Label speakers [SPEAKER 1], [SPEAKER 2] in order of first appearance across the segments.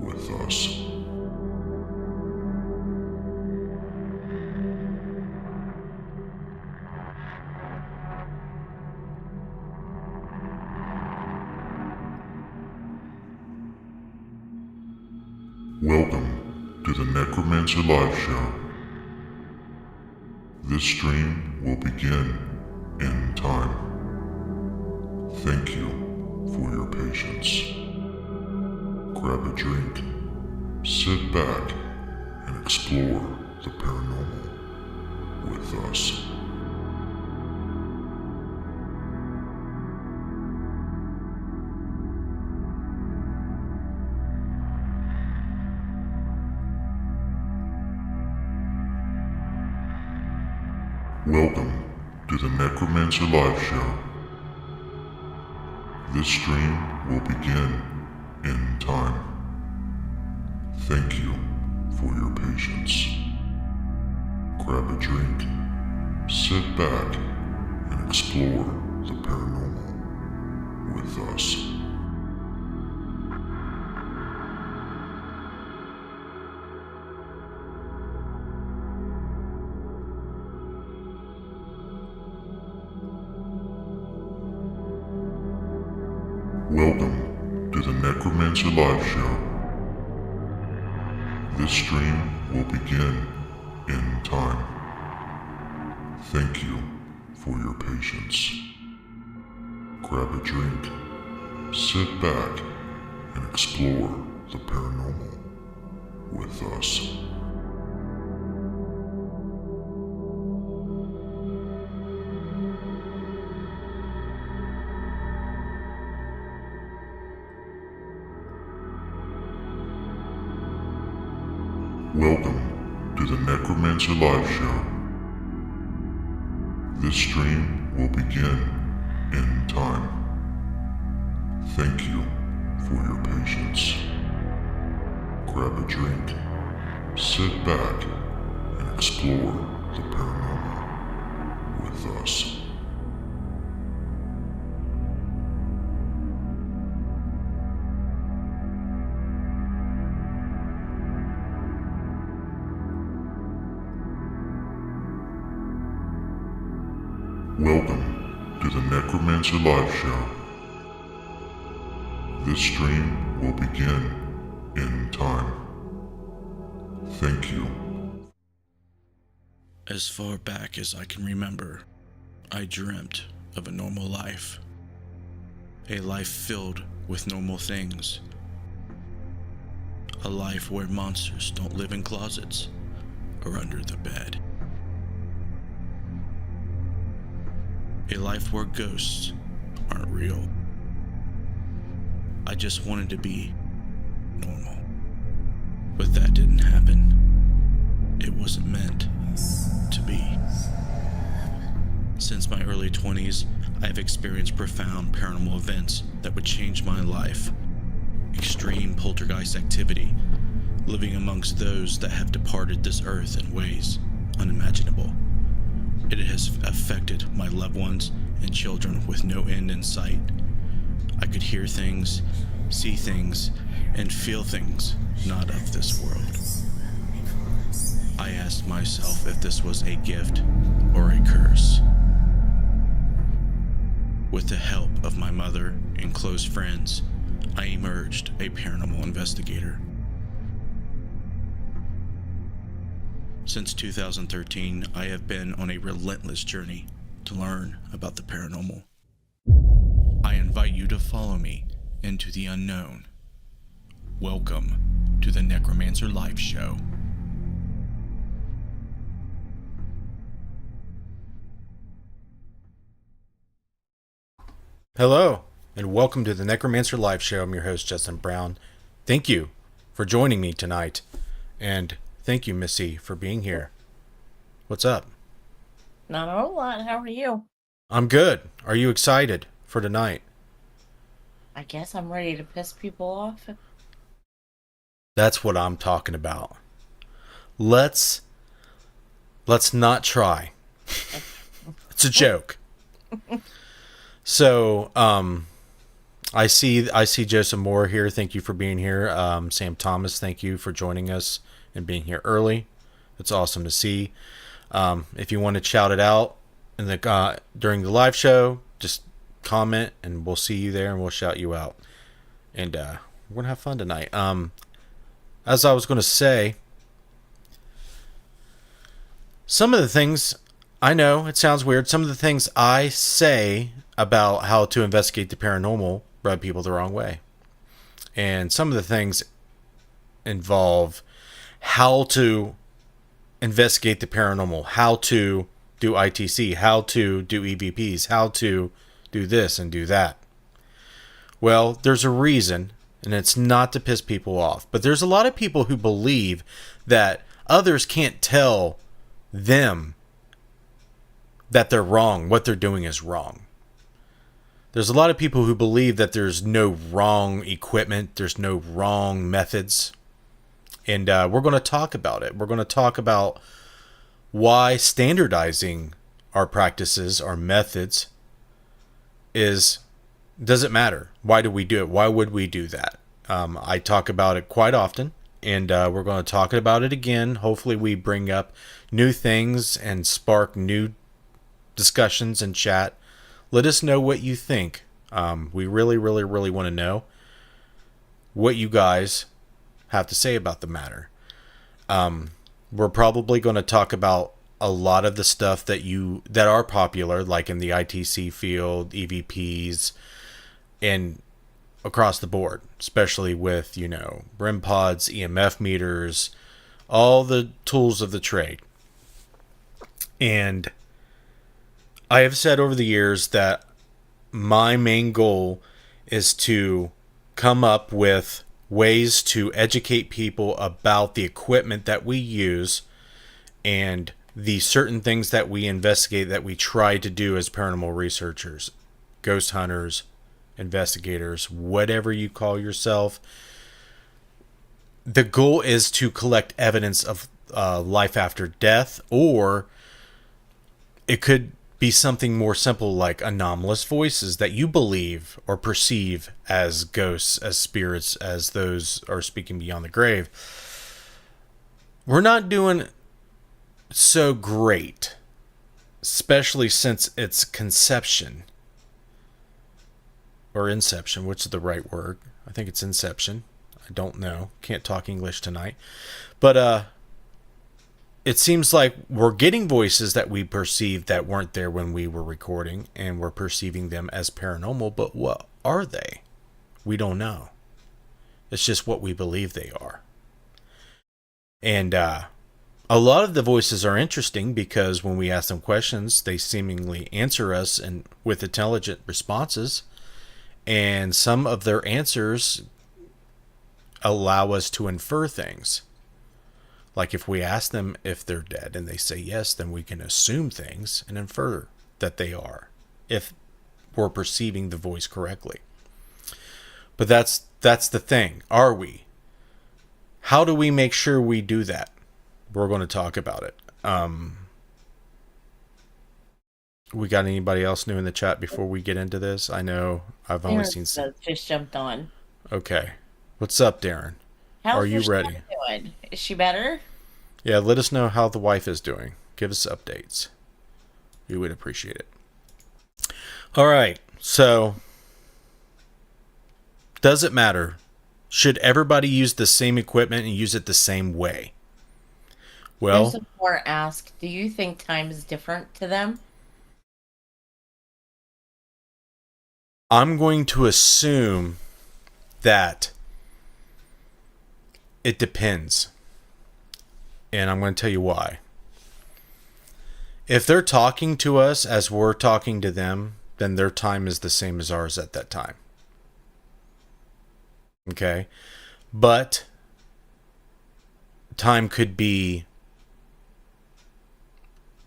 [SPEAKER 1] with us. Welcome to the Necromancer Live Show. This stream will begin in time. Thank you for your patience. Grab a drink, sit back, and explore the paranormal with us. Welcome to the Necromancer Live Show. This stream will begin in time. Thank you for your patience. Grab a drink, sit back, and explore the paranormal with us. Welcome to the Necromancer Live Show. This stream will begin in time. Thank you for your patience. Grab a drink, sit back, and explore the paranormal with us. Welcome to the Necromancer Live Show. This stream will begin in time. Thank you for your patience. Grab a drink, sit back, and explore the paranormal with us. Welcome to the Necromancer Live Show. This stream will begin in time. Thank you.
[SPEAKER 2] As far back as I can remember, I dreamt of a normal life. A life filled with normal things. A life where monsters don't live in closets or under the bed. A life where ghosts aren't real. I just wanted to be normal. But that didn't happen. It wasn't meant to be. Since my early 20s, I have experienced profound paranormal events that would change my life. Extreme poltergeist activity, living amongst those that have departed this earth in ways unimaginable. It has affected my loved ones and children with no end in sight. I could hear things, see things, and feel things not of this world. I asked myself if this was a gift or a curse. With the help of my mother and close friends, I emerged a paranormal investigator. Since 2013, I have been on a relentless journey to learn about the paranormal. I invite you to follow me into the unknown. Welcome to the Necromancer Live Show.
[SPEAKER 3] Hello, and welcome to the Necromancer Live Show. I'm your host, Justin Brown. Thank you for joining me tonight, and thank you, Missy, for being here. What's up?
[SPEAKER 4] Not a whole lot. How are you?
[SPEAKER 3] I'm good. Are you excited for tonight?
[SPEAKER 4] I guess I'm ready to piss people off.
[SPEAKER 3] That's what I'm talking about. Let's not try. It's a joke. So, I see Joseph Moore here. Thank you for being here. Sam Thomas, thank you for joining us and being here early. It's awesome to see. If you want to shout it out in the during the live show, just comment and we'll see you there and we'll shout you out. And we're gonna have fun tonight. As I was gonna say, some of the things, I know it sounds weird, some of the things I say about how to investigate the paranormal rub people the wrong way. And some of the things involve how to investigate the paranormal, how to do ITC, how to do EVPs, how to do this and do that. Well, there's a reason, and it's not to piss people off, but there's a lot of people who believe that others can't tell them that they're wrong, what they're doing is wrong. There's a lot of people who believe that there's no wrong equipment, there's no wrong methods. And we're going to talk about it. We're going to talk about why standardizing our practices, our methods, doesn't matter. Why do we do it? Why would we do that? I talk about it quite often, and we're going to talk about it again. Hopefully we bring up new things and spark new discussions and chat. Let us know what you think. We really, really, really want to know what you guys have to say about the matter. We're probably going to talk about a lot of the stuff that are popular, like in the ITC field, EVPs, and across the board, especially with, REM pods, EMF meters, all the tools of the trade. And I have said over the years that my main goal is to come up with ways to educate people about the equipment that we use and the certain things that we investigate, that we try to do as paranormal researchers, ghost hunters, investigators, whatever you call yourself. The goal is to collect evidence of life after death, or it could be something more simple like anomalous voices that you believe or perceive as ghosts, as spirits, as those are speaking beyond the grave. We're not doing so great, especially since it's conception or inception, which is the right word. I think it's inception. I don't know. Can't talk English tonight. But it seems like we're getting voices that we perceive that weren't there when we were recording, and we're perceiving them as paranormal, but what are they? We don't know. It's just what we believe they are. And a lot of the voices are interesting because when we ask them questions, they seemingly answer us and with intelligent responses, and some of their answers allow us to infer things. Like if we ask them if they're dead and they say yes, then we can assume things and infer that they are, if we're perceiving the voice correctly. But that's the thing. Are we? How do we make sure we do that? We're going to talk about it. We got anybody else new in the chat before we get into this? I know I've only seen some.
[SPEAKER 4] Just jumped on.
[SPEAKER 3] Okay. What's up, Darren? Are you ready?
[SPEAKER 4] Doing? Is she better?
[SPEAKER 3] Yeah, let us know how the wife is doing. Give us updates. We would appreciate it. All right. So, does it matter? Should everybody use the same equipment and use it the same way? Well,
[SPEAKER 4] there's a more ask. Do you think time is different to them?
[SPEAKER 3] I'm going to assume that it depends. And I'm going to tell you why. If they're talking to us as we're talking to them, then their time is the same as ours at that time. Okay? But time could be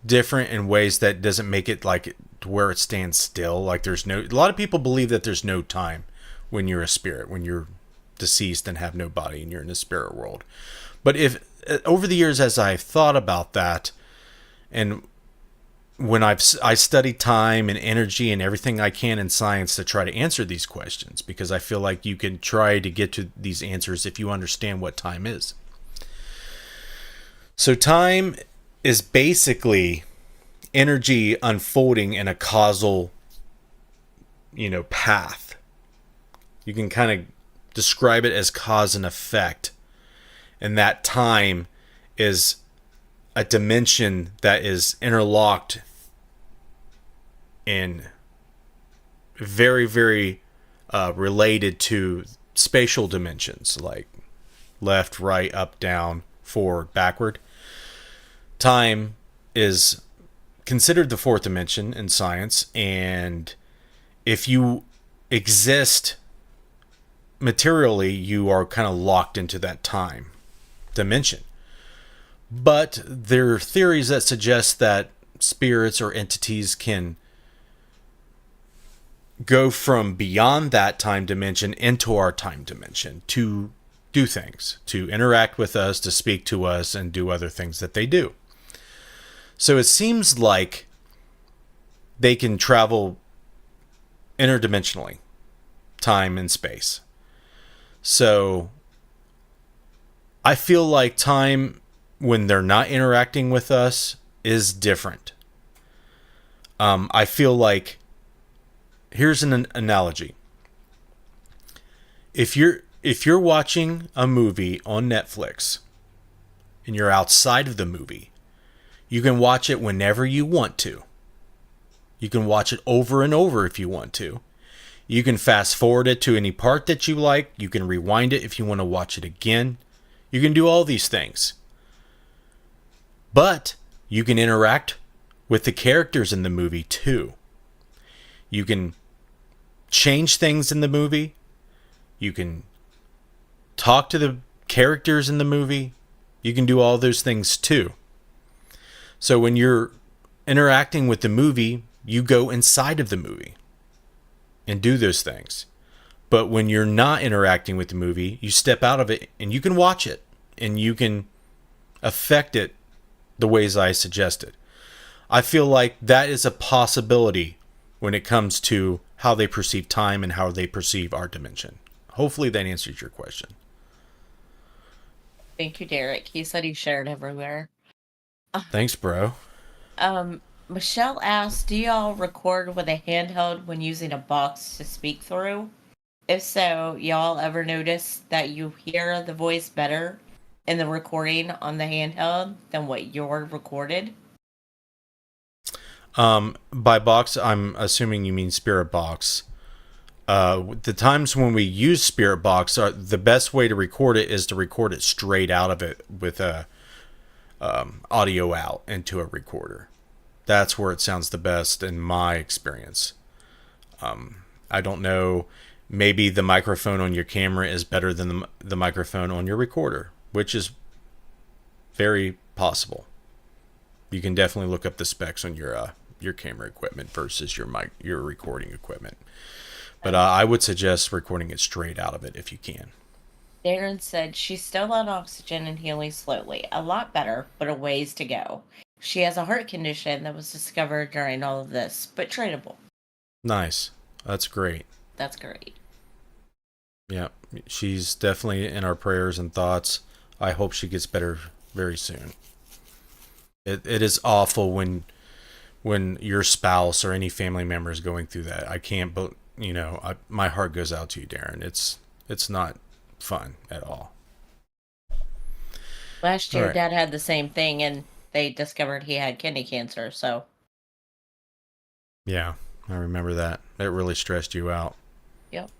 [SPEAKER 3] different in ways that doesn't make it like to where it stands still. Like a lot of people believe that there's no time when you're a spirit, when you're deceased and have no body and you're in the spirit world. But if over the years, as I've thought about that, and I study time and energy and everything I can in science to try to answer these questions, because I feel like you can try to get to these answers if you understand what time is. So time is basically energy unfolding in a causal, path. You can kind of describe it as cause and effect. And that time is a dimension that is interlocked and very, very related to spatial dimensions like left, right, up, down, forward, backward. Time is considered the fourth dimension in science, and if you exist materially, you are kind of locked into that time dimension. But there are theories that suggest that spirits or entities can go from beyond that time dimension into our time dimension to do things, to interact with us, to speak to us, and do other things that they do. So it seems like they can travel interdimensionally, time and space. So I feel like time, when they're not interacting with us, is different. I feel like, here's an analogy. If you're watching a movie on Netflix and you're outside of the movie, you can watch it whenever you want to. You can watch it over and over if you want to. You can fast forward it to any part that you like. You can rewind it if you want to watch it again. You can do all these things. But you can interact with the characters in the movie too. You can change things in the movie. You can talk to the characters in the movie. You can do all those things too. So when you're interacting with the movie, you go inside of the movie and do those things. But when you're not interacting with the movie, you step out of it and you can watch it and you can affect it the ways I suggested. I feel like that is a possibility when it comes to how they perceive time and how they perceive our dimension. Hopefully that answers your question.
[SPEAKER 4] Thank you, Derek. He said he shared everywhere.
[SPEAKER 3] Thanks, bro.
[SPEAKER 4] Michelle asked, do y'all record with a handheld when using a box to speak through? If so, y'all ever notice that you hear the voice better in the recording on the handheld than what you're recorded?
[SPEAKER 3] By box, I'm assuming you mean Spirit Box. The times when we use Spirit Box, the best way to record it is to record it straight out of it with a audio out into a recorder. That's where it sounds the best in my experience. I don't know. Maybe the microphone on your camera is better than the microphone on your recorder, which is very possible. You can definitely look up the specs on your camera equipment versus your recording equipment. But I would suggest recording it straight out of it if you can.
[SPEAKER 4] Darren said she's still on oxygen and healing slowly. A lot better, but a ways to go. She has a heart condition that was discovered during all of this, but treatable.
[SPEAKER 3] Nice. That's great.
[SPEAKER 4] That's great.
[SPEAKER 3] Yeah, she's definitely in our prayers and thoughts. I hope she gets better very soon. It is awful when your spouse or any family member is going through that. I can't, but my heart goes out to you, Darren. It's not fun at all.
[SPEAKER 4] Last year,
[SPEAKER 3] All right.
[SPEAKER 4] Dad had the same thing, and they discovered he had kidney cancer, so.
[SPEAKER 3] Yeah, I remember that. It really stressed you out.
[SPEAKER 4] Yep.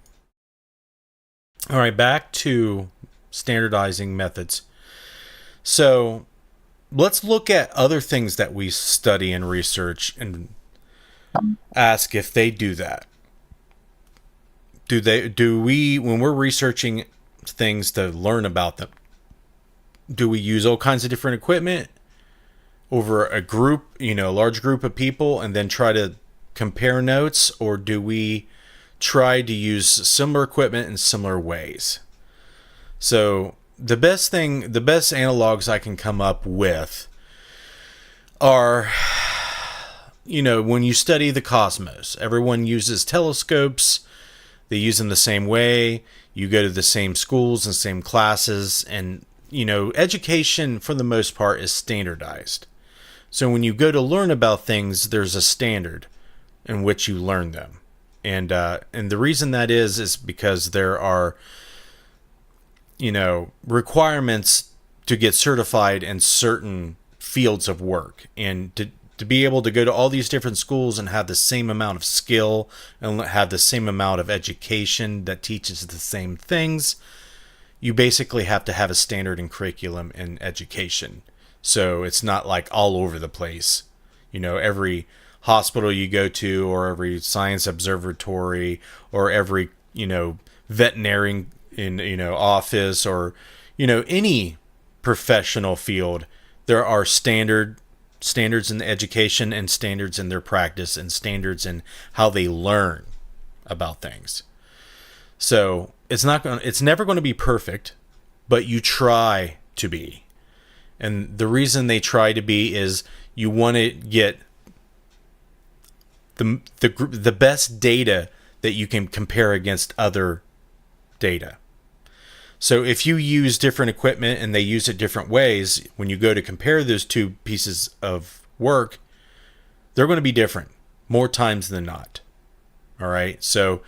[SPEAKER 3] All right, back to standardizing methods. So let's look at other things that we study and research and ask if they do that. Do we, when we're researching things to learn about them, do we use all kinds of different equipment over a group, a large group of people, and then try to compare notes, or do we try to use similar equipment in similar ways? So the best analogs I can come up with are when you study the cosmos, everyone uses telescopes. They use them the same way. You go to the same schools and same classes. And, education, for the most part, is standardized. So when you go to learn about things, there's a standard in which you learn them. And the reason that is because there are, requirements to get certified in certain fields of work. And to be able to go to all these different schools and have the same amount of skill and have the same amount of education that teaches the same things, you basically have to have a standard in curriculum and education. So it's not like all over the place. Every hospital you go to, or every science observatory, or every, veterinary office, or, any professional field, there are standards in the education and standards in their practice and standards in how they learn about things. So it's never going to be perfect, but you try to be. And the reason they try to be is you want to get the best data that you can compare against other data. So if you use different equipment and they use it different ways, when you go to compare those two pieces of work, they're going to be different more times than not. All right. So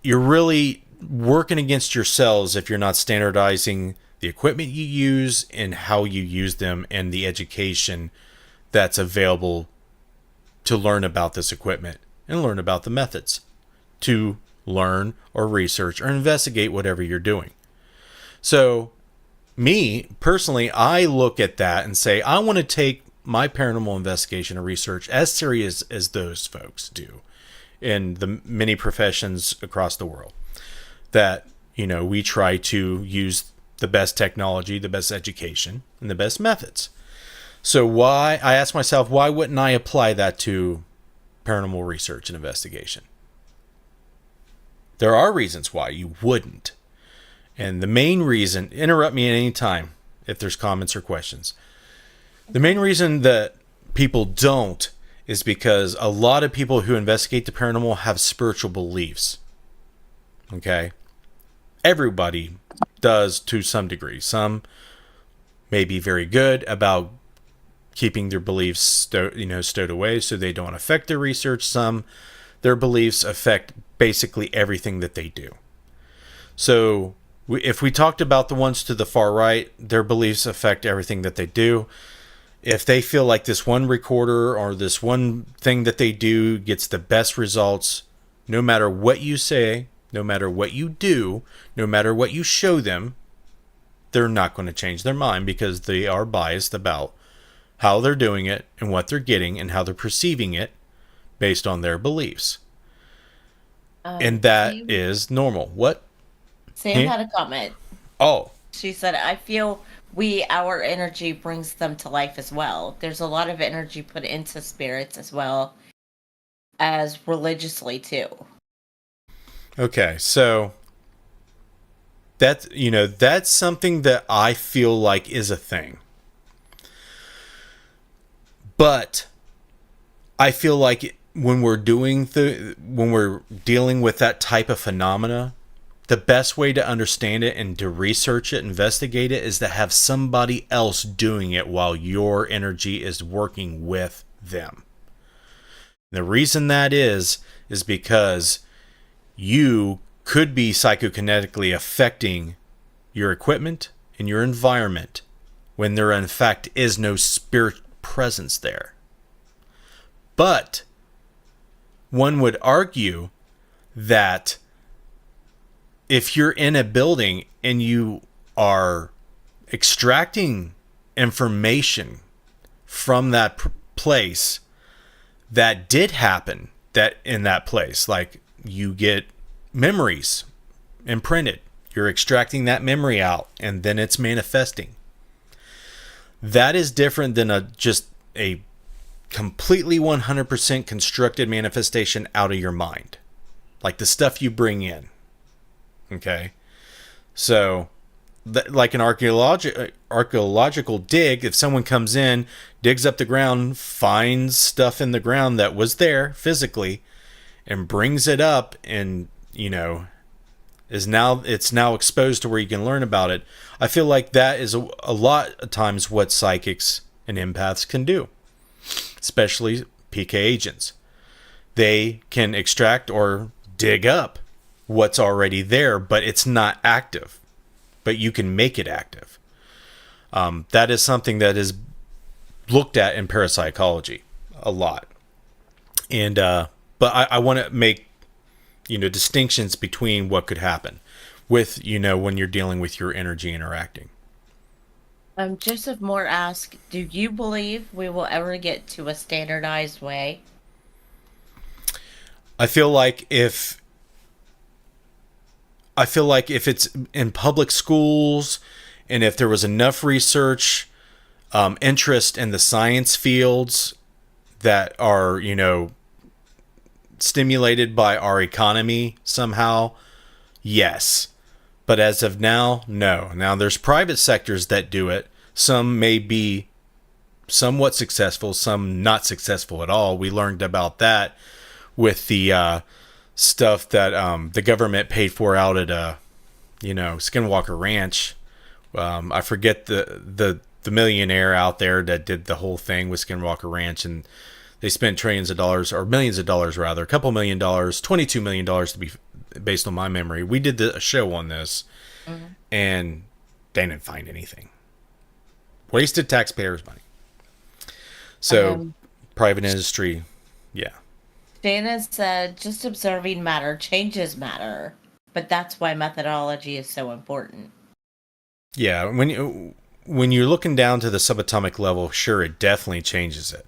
[SPEAKER 3] you're really working against yourselves if you're not standardizing the equipment you use and how you use them and the education that's available to learn about this equipment and learn about the methods to learn or research or investigate whatever you're doing. So me personally, I look at that and say, I want to take my paranormal investigation and research as serious as those folks do in the many professions across the world, that, we try to use the best technology, the best education, and the best methods. So I ask myself, why wouldn't I apply that to paranormal research and investigation? There are reasons why you wouldn't. And the main reason, interrupt me at any time if there's comments or questions. The main reason that people don't is because a lot of people who investigate the paranormal have spiritual beliefs. Okay? Everybody does to some degree. Some may be very good about keeping their beliefs stowed away so they don't affect their research. Some, their beliefs affect basically everything that they do. So if we talked about the ones to the far right, their beliefs affect everything that they do. If they feel like this one recorder or this one thing that they do gets the best results, no matter what you say, no matter what you do, no matter what you show them, they're not going to change their mind because they are biased about how they're doing it and what they're getting and how they're perceiving it based on their beliefs. And that is normal. What?
[SPEAKER 4] Sam had a comment.
[SPEAKER 3] Oh.
[SPEAKER 4] She said, I feel our energy brings them to life as well. There's a lot of energy put into spirits as well as religiously too.
[SPEAKER 3] Okay, so that's something that I feel like is a thing. But I feel like when we're dealing with that type of phenomena, the best way to understand it and to research it, investigate it, is to have somebody else doing it while your energy is working with them. The reason that is because you could be psychokinetically affecting your equipment and your environment when there in fact is no spirit presence there. But one would argue that if you're in a building and you are extracting information from that place that did happen in that place, like you get memories imprinted, you're extracting that memory out and then it's manifesting. That is different than just a completely 100% constructed manifestation out of your mind, like the stuff you bring in. Okay, so like an archaeological dig. If someone comes in, digs up the ground, finds stuff in the ground that was there physically, and brings it up, and it's now exposed to where you can learn about it. I feel like that is a lot of times what psychics and empaths can do, especially PK agents. They can extract or dig up what's already there, but it's not active. But you can make it active. That is something that is looked at in parapsychology a lot. And but I want to make distinctions between what could happen with when you're dealing with your energy interacting.
[SPEAKER 4] Joseph Moore asked, "Do you believe we will ever get to a standardized way?"
[SPEAKER 3] I feel like if it's in public schools, and if there was enough research, interest in the science fields that are, stimulated by our economy somehow, yes. But as of now, no. Now there's private sectors that do it. Some may be somewhat successful, some not successful at all. We learned about that with the stuff that the government paid for out at Skinwalker Ranch. I forget the millionaire out there that did the whole thing with Skinwalker Ranch, and they spent trillions of dollars, or millions of dollars rather, a couple $1 million, $22 million to be based on my memory. We did a show on this, and they didn't find anything. Wasted taxpayers' money. So private industry, yeah.
[SPEAKER 4] Shannon said, "Just observing matter changes matter, but that's why methodology is so important."
[SPEAKER 3] Yeah, when you're looking down to the subatomic level, sure, it definitely changes it.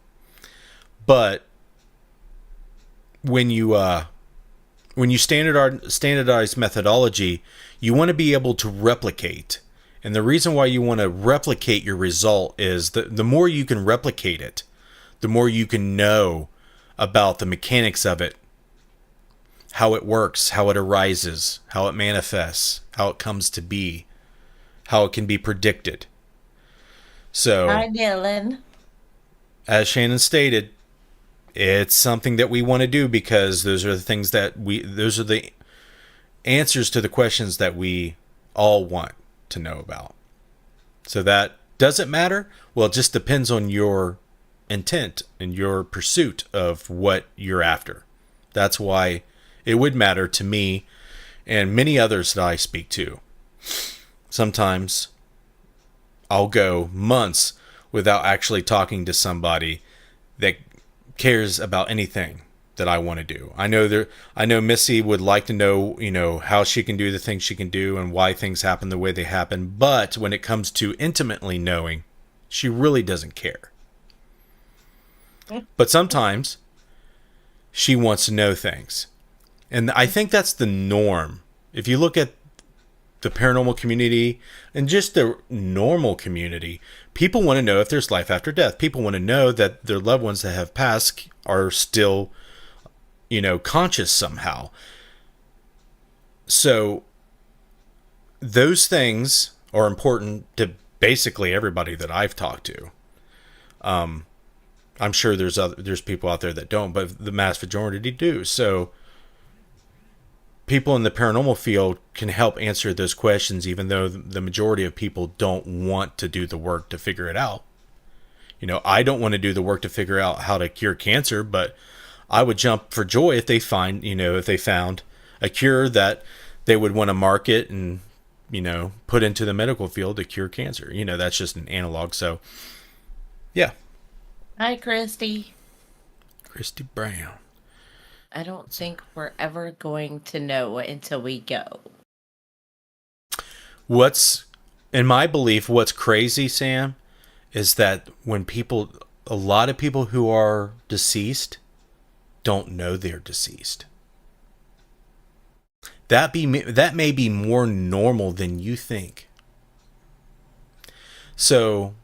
[SPEAKER 3] But when you standardize methodology, you want to be able to replicate. And the reason why you want to replicate your result is that the more you can replicate it, the more you can know about the mechanics of it, how it works, how it arises, how it manifests, how it comes to be, how it can be predicted. So,
[SPEAKER 4] Hi, Dylan.
[SPEAKER 3] As Shannon stated, it's something that we want to do because those are the things those are the answers to the questions that we all want to know about. So that doesn't matter. Well, it just depends on your intent and your pursuit of what you're after. That's why it would matter to me and many others that I speak to. Sometimes I'll go months without actually talking to somebody that cares about anything that I want to do. I know Missy would like to know, how she can do the things she can do and why things happen the way they happen. But when it comes to intimately knowing, she really doesn't care. But sometimes she wants to know things. And I think that's the norm. If you look at the paranormal community and just the normal community, people want to know if there's life after death. People want to know that their loved ones that have passed are still, conscious somehow. So those things are important to basically everybody that I've talked to. I'm sure there's people out there that don't, but the mass majority do. So people in the paranormal field can help answer those questions, even though the majority of people don't want to do the work to figure it out. I don't want to do the work to figure out how to cure cancer, but I would jump for joy if they found a cure that they would want to market and, put into the medical field to cure cancer. That's just an analog. So, yeah.
[SPEAKER 4] Hi, Christy.
[SPEAKER 3] Christy Brown.
[SPEAKER 4] I don't think we're ever going to know until we go.
[SPEAKER 3] In my belief, what's crazy, Sam, is that a lot of people who are deceased don't know they're deceased. That may be more normal than you think. So,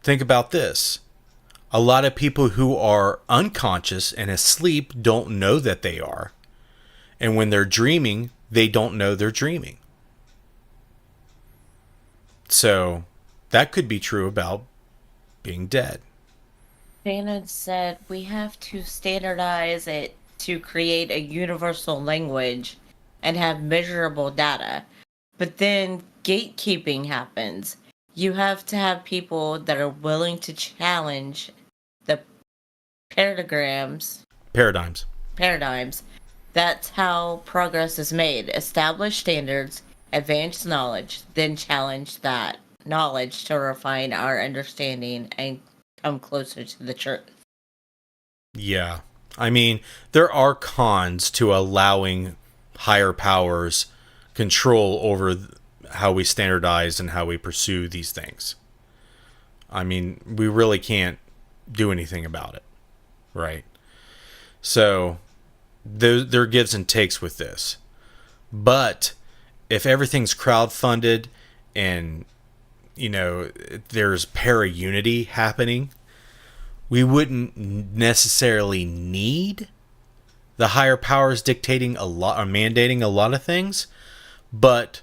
[SPEAKER 3] think about this. A lot of people who are unconscious and asleep don't know that they are. And when they're dreaming, they don't know they're dreaming. So that could be true about being dead.
[SPEAKER 4] Shannon said we have to standardize it to create a universal language and have measurable data. But then gatekeeping happens. You have to have people that are willing to challenge the
[SPEAKER 3] Paradigms.
[SPEAKER 4] paradigms. That's how progress is made. Establish standards, advance knowledge, then challenge that knowledge to refine our understanding and come closer to the truth.
[SPEAKER 3] Yeah. I mean, there are cons to allowing higher powers control over how we standardize and how we pursue these things. I mean, we really can't do anything about it, right? So there are gives and takes with this. But if everything's crowdfunded and, you know, there's para-unity happening, we wouldn't necessarily need the higher powers dictating a lot or mandating a lot of things, but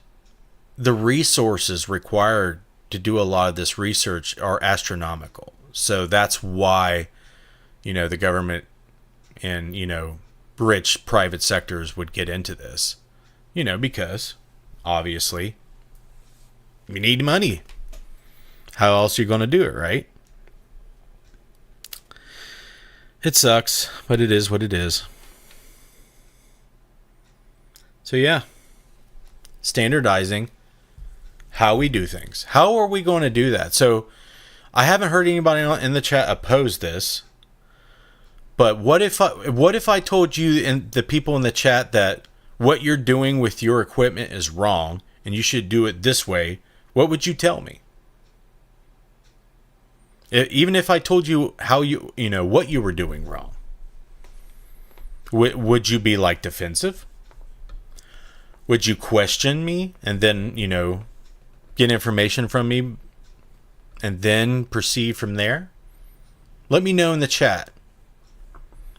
[SPEAKER 3] the resources required to do a lot of this research are astronomical. So that's why, you know, the government and, you know, rich private sectors would get into this, you know, because obviously we need money. How else are you going to do it, right? It sucks, but it is what it is. So yeah, standardizing how we do things. How are we going to do that? So I haven't heard anybody in the chat oppose this. But what if I told you and the people in the chat that what you're doing with your equipment is wrong and you should do it this way? What would you tell me? Even if I told you how you know what you were doing wrong, would you be like defensive? Would you question me and then, you know, get information from me and then proceed from there? Let me know in the chat.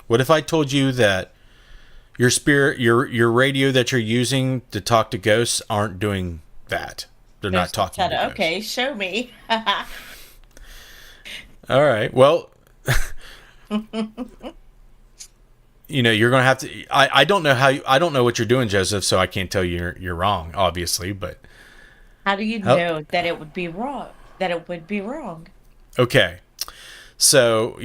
[SPEAKER 3] What if I told you that your spirit, your radio that you're using to talk to ghosts aren't doing that? They're not talking to ghosts.
[SPEAKER 4] Okay, show me.
[SPEAKER 3] All right. Well, you know, you're going to have to. I don't know I don't know what you're doing, Joseph. So I can't tell you you're wrong, obviously. But
[SPEAKER 4] how do you know that it would be wrong?
[SPEAKER 3] Okay. So,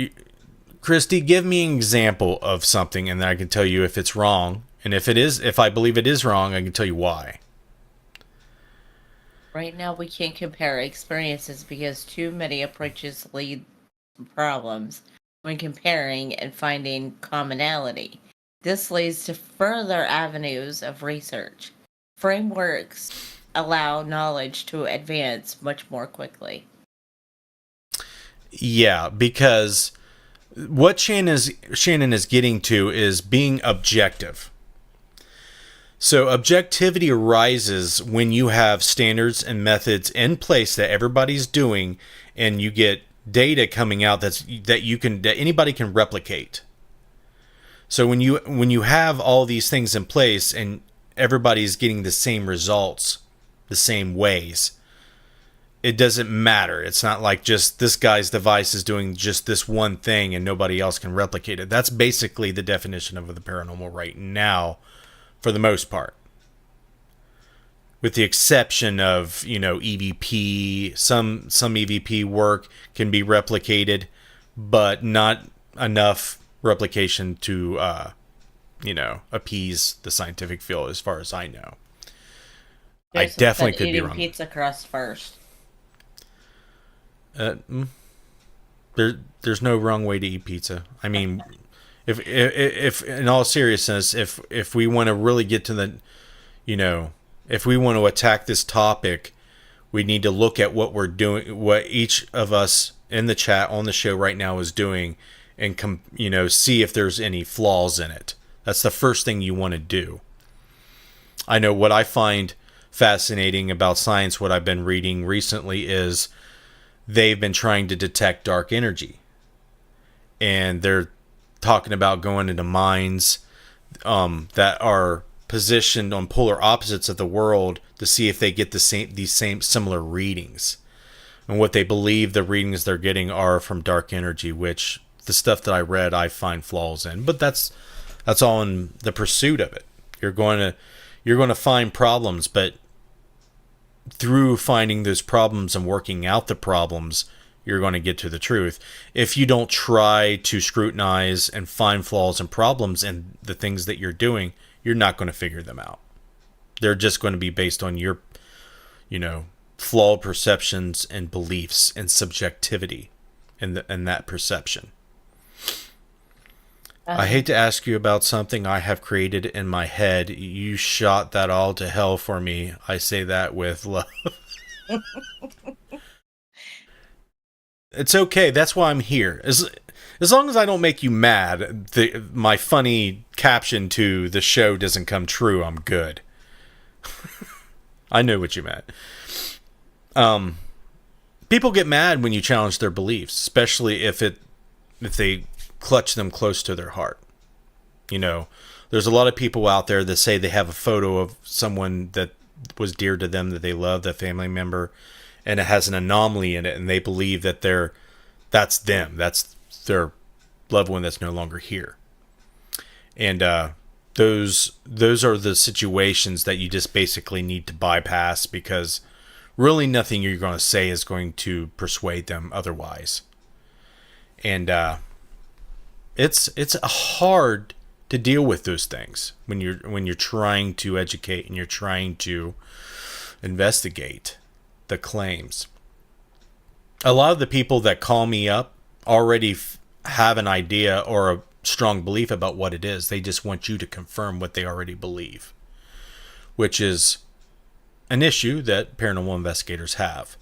[SPEAKER 3] Christy, give me an example of something, and then I can tell you if it's wrong. And if I believe it is wrong, I can tell you why.
[SPEAKER 4] Right now, we can't compare experiences because too many approaches lead to problems when comparing and finding commonality. This leads to further avenues of research. Frameworks allow knowledge to advance much more quickly.
[SPEAKER 3] Yeah, because what Shannon is getting to is being objective. So objectivity arises when you have standards and methods in place that everybody's doing, and you get data coming out that anybody can replicate. So when you have all these things in place and everybody's getting the same results, the same ways, it doesn't matter. It's not like just this guy's device is doing just this one thing and nobody else can replicate it. That's basically the definition of the paranormal right now, for the most part. With the exception of, you know, EVP, some EVP work can be replicated, but not enough replication to, you know, appease the scientific field, as far as I know. I definitely could be wrong.
[SPEAKER 4] Pizza crust first.
[SPEAKER 3] There's no wrong way to eat pizza. I mean, if in all seriousness, if we want to really get to the, you know, if we want to attack this topic, we need to look at what we're doing, what each of us in the chat on the show right now is doing, and you know, see if there's any flaws in it. That's the first thing you want to do. I know what I find fascinating about science, what I've been reading recently, is they've been trying to detect dark energy. And they're talking about going into mines that are positioned on polar opposites of the world to see if they get these same similar readings. And what they believe the readings they're getting are from dark energy, which the stuff that I read I find flaws in. But that's all in the pursuit of it. You're going to find problems, but through finding those problems and working out the problems, you're going to get to the truth. If you don't try to scrutinize and find flaws and problems in the things that you're doing, you're not going to figure them out. They're just going to be based on your, flawed perceptions and beliefs and subjectivity in that perception. I hate to ask you about something I have created in my head. You shot that all to hell for me. I say that with love. It's okay. That's why I'm here. As long as I don't make you mad, my funny caption to the show doesn't come true, I'm good. I know what you meant. People get mad when you challenge their beliefs, especially if they clutch them close to their heart. There's a lot of people out there that say they have a photo of someone that was dear to them, that they love, that family member, and it has an anomaly in it, and they believe that that's them. That's their loved one that's no longer here. And those are the situations that you just basically need to bypass, because really nothing you're going to say is going to persuade them otherwise. And it's hard to deal with those things when you're trying to educate and you're trying to investigate the claims. A lot of the people that call me up already have an idea or a strong belief about what it is. They just want you to confirm what they already believe, which is an issue that paranormal investigators have.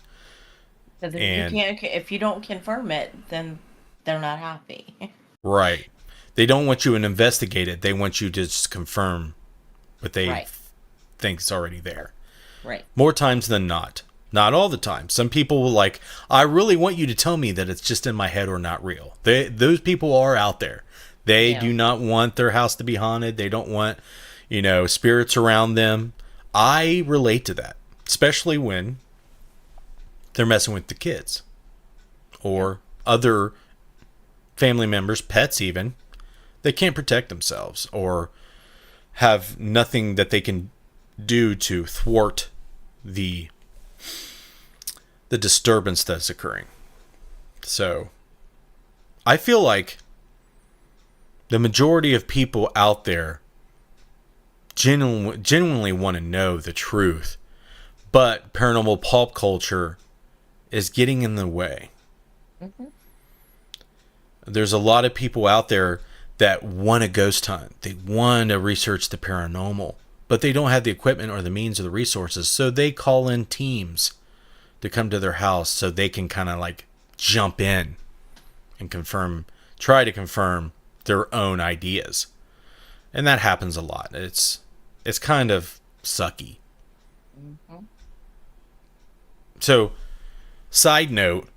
[SPEAKER 4] If you don't confirm it, then they're not happy.
[SPEAKER 3] Right. They don't want you to investigate it. They want you to just confirm what they think is already there.
[SPEAKER 4] Right.
[SPEAKER 3] More times than not. Not all the time. Some people will I really want you to tell me that it's just in my head or not real. Those people are out there. They do not want their house to be haunted. They don't want, spirits around them. I relate to that, especially when they're messing with the kids or other family members, pets even. They can't protect themselves or have nothing that they can do to thwart the disturbance that's occurring. So I feel like the majority of people out there genuinely want to know the truth, but paranormal pulp culture is getting in the way. Mm-hmm. There's a lot of people out there that want a ghost hunt. They want to research the paranormal, but they don't have the equipment or the means or the resources, so they call in teams to come to their house so they can kind of jump in and try to confirm their own ideas. And that happens a lot. It's kind of sucky. Mm-hmm. So, side note,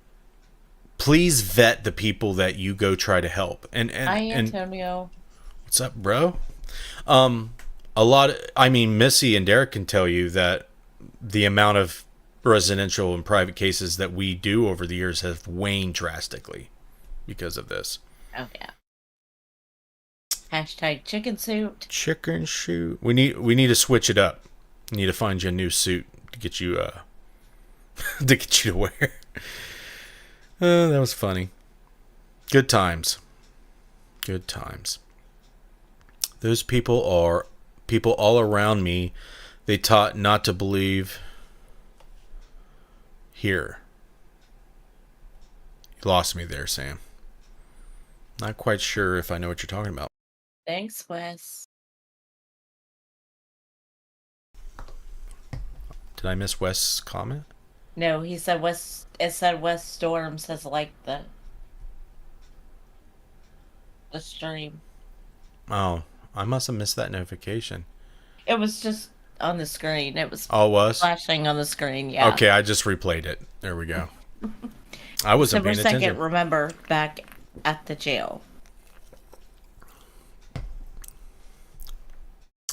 [SPEAKER 3] please vet the people that you go try to help.
[SPEAKER 4] Hi, Antonio.
[SPEAKER 3] What's up, bro? Missy and Derek can tell you that the amount of residential and private cases that we do over the years have waned drastically because of this.
[SPEAKER 4] Oh, yeah. Hashtag chicken suit.
[SPEAKER 3] Chicken suit. We need to switch it up. We need to find you a new suit to get you to wear. That was funny. Good times. Good times. Those people are people all around me. They taught not to believe here. You lost me there, Sam. Not quite sure if I know what you're talking about.
[SPEAKER 4] Thanks, Wes.
[SPEAKER 3] Did I miss Wes' comment?
[SPEAKER 4] No, he said Wes. It said Wes Storms has liked the stream.
[SPEAKER 3] Oh, I must have missed that notification.
[SPEAKER 4] It was just on the screen. It was.
[SPEAKER 3] Oh, it was
[SPEAKER 4] flashing on the screen. Yeah.
[SPEAKER 3] Okay, I just replayed it. There we go. I wasn't paying attention.
[SPEAKER 4] Second, remember back at the jail.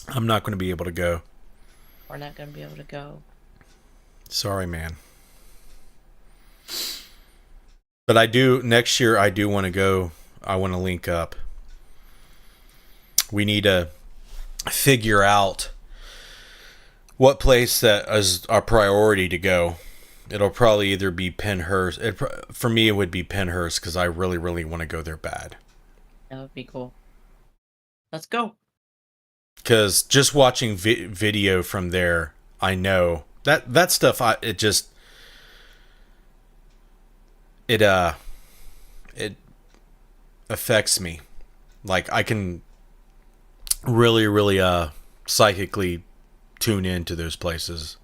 [SPEAKER 3] I'm not going to be able to go.
[SPEAKER 4] we're not going to be able to go.
[SPEAKER 3] Sorry, man. But next year I do want to go. I want to link up. We need to figure out what place that is our priority to go. It'll probably either be Penhurst. For me, it would be Penhurst because I really, really want to go there bad.
[SPEAKER 4] That would be cool. Let's go.
[SPEAKER 3] Because just watching video from there, I know that stuff. It affects me. Like I can really, really psychically tune into those places.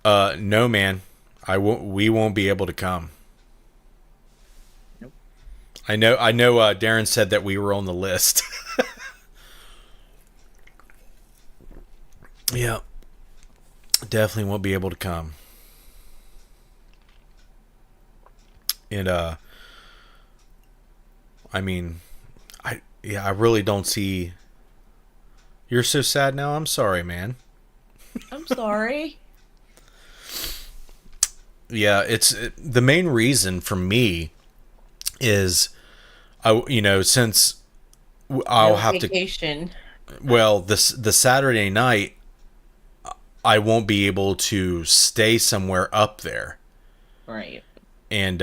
[SPEAKER 3] No, man, we won't be able to come.
[SPEAKER 4] Nope.
[SPEAKER 3] I know. Darren said that we were on the list. Yeah, definitely won't be able to come. And I mean, I really don't see. You're so sad now. I'm sorry, man.
[SPEAKER 4] I'm sorry.
[SPEAKER 3] Yeah, the main reason for me is, since I'll have
[SPEAKER 4] vacation.
[SPEAKER 3] Well, the Saturday night, I won't be able to stay somewhere up there.
[SPEAKER 4] Right.
[SPEAKER 3] And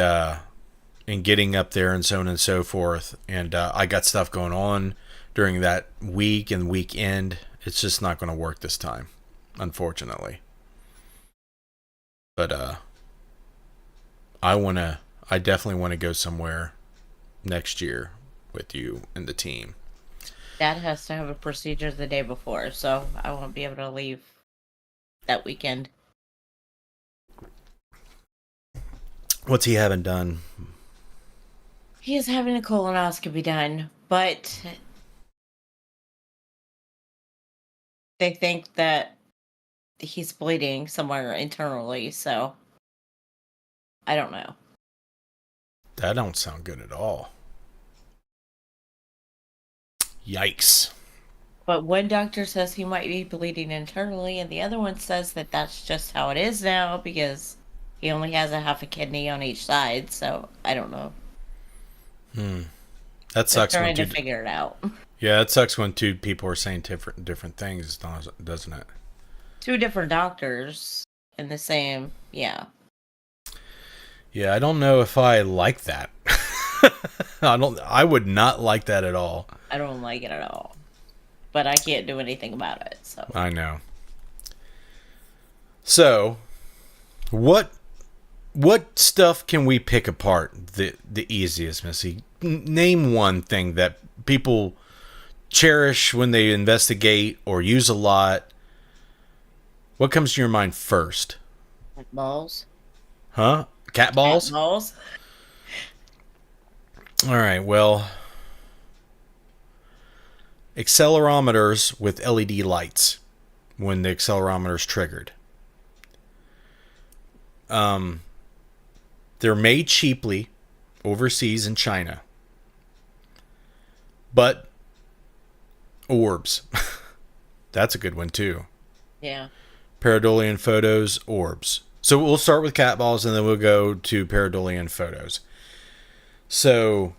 [SPEAKER 3] getting up there and so on and so forth. And I got stuff going on during that week and weekend. It's just not going to work this time, unfortunately. But I definitely want to go somewhere next year with you and the team.
[SPEAKER 4] Dad has to have a procedure the day before, so I won't be able to leave that weekend.
[SPEAKER 3] What's he having done?
[SPEAKER 4] He is having a colonoscopy done, but they think that he's bleeding somewhere internally, so I don't know.
[SPEAKER 3] That don't sound good at all. Yikes.
[SPEAKER 4] But one doctor says he might be bleeding internally, and the other one says that that's just how it is now because he only has a half a kidney on each side, so I don't know.
[SPEAKER 3] That sucks.
[SPEAKER 4] They're trying to figure it out.
[SPEAKER 3] Yeah, it sucks when two people are saying different things, doesn't it?
[SPEAKER 4] Two different doctors in the same, yeah.
[SPEAKER 3] Yeah, I don't know if I like that. I would not like that at all.
[SPEAKER 4] I don't like it at all. But I can't do anything about it, so.
[SPEAKER 3] I know. So, what stuff can we pick apart the easiest, Missy? Name one thing that people cherish when they investigate or use a lot. What comes to your mind first?
[SPEAKER 4] Cat balls.
[SPEAKER 3] Huh? Cat balls?
[SPEAKER 4] Cat balls.
[SPEAKER 3] All right, well, accelerometers with LED lights when the accelerometer is triggered. They're made cheaply overseas in China. But orbs. That's a good one too.
[SPEAKER 4] Yeah.
[SPEAKER 3] Pareidolia photos, orbs. So we'll start with cat balls and then we'll go to pareidolia photos. So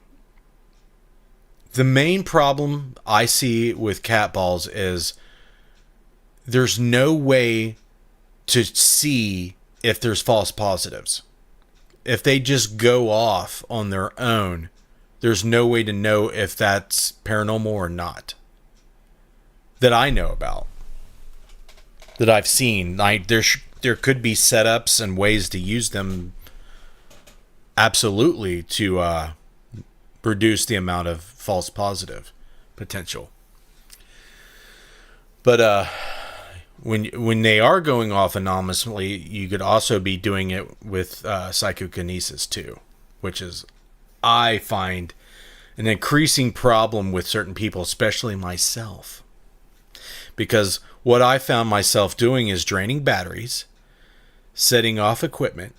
[SPEAKER 3] the main problem I see with cat balls is there's no way to see if there's false positives. If they just go off on their own, there's no way to know if that's paranormal or not. That I know about. That I've seen. There could be setups and ways to use them absolutely to reduce the amount of false positive potential. But when they are going off anonymously, you could also be doing it with psychokinesis too, which is, I find, an increasing problem with certain people, especially myself. Because what I found myself doing is draining batteries, setting off equipment.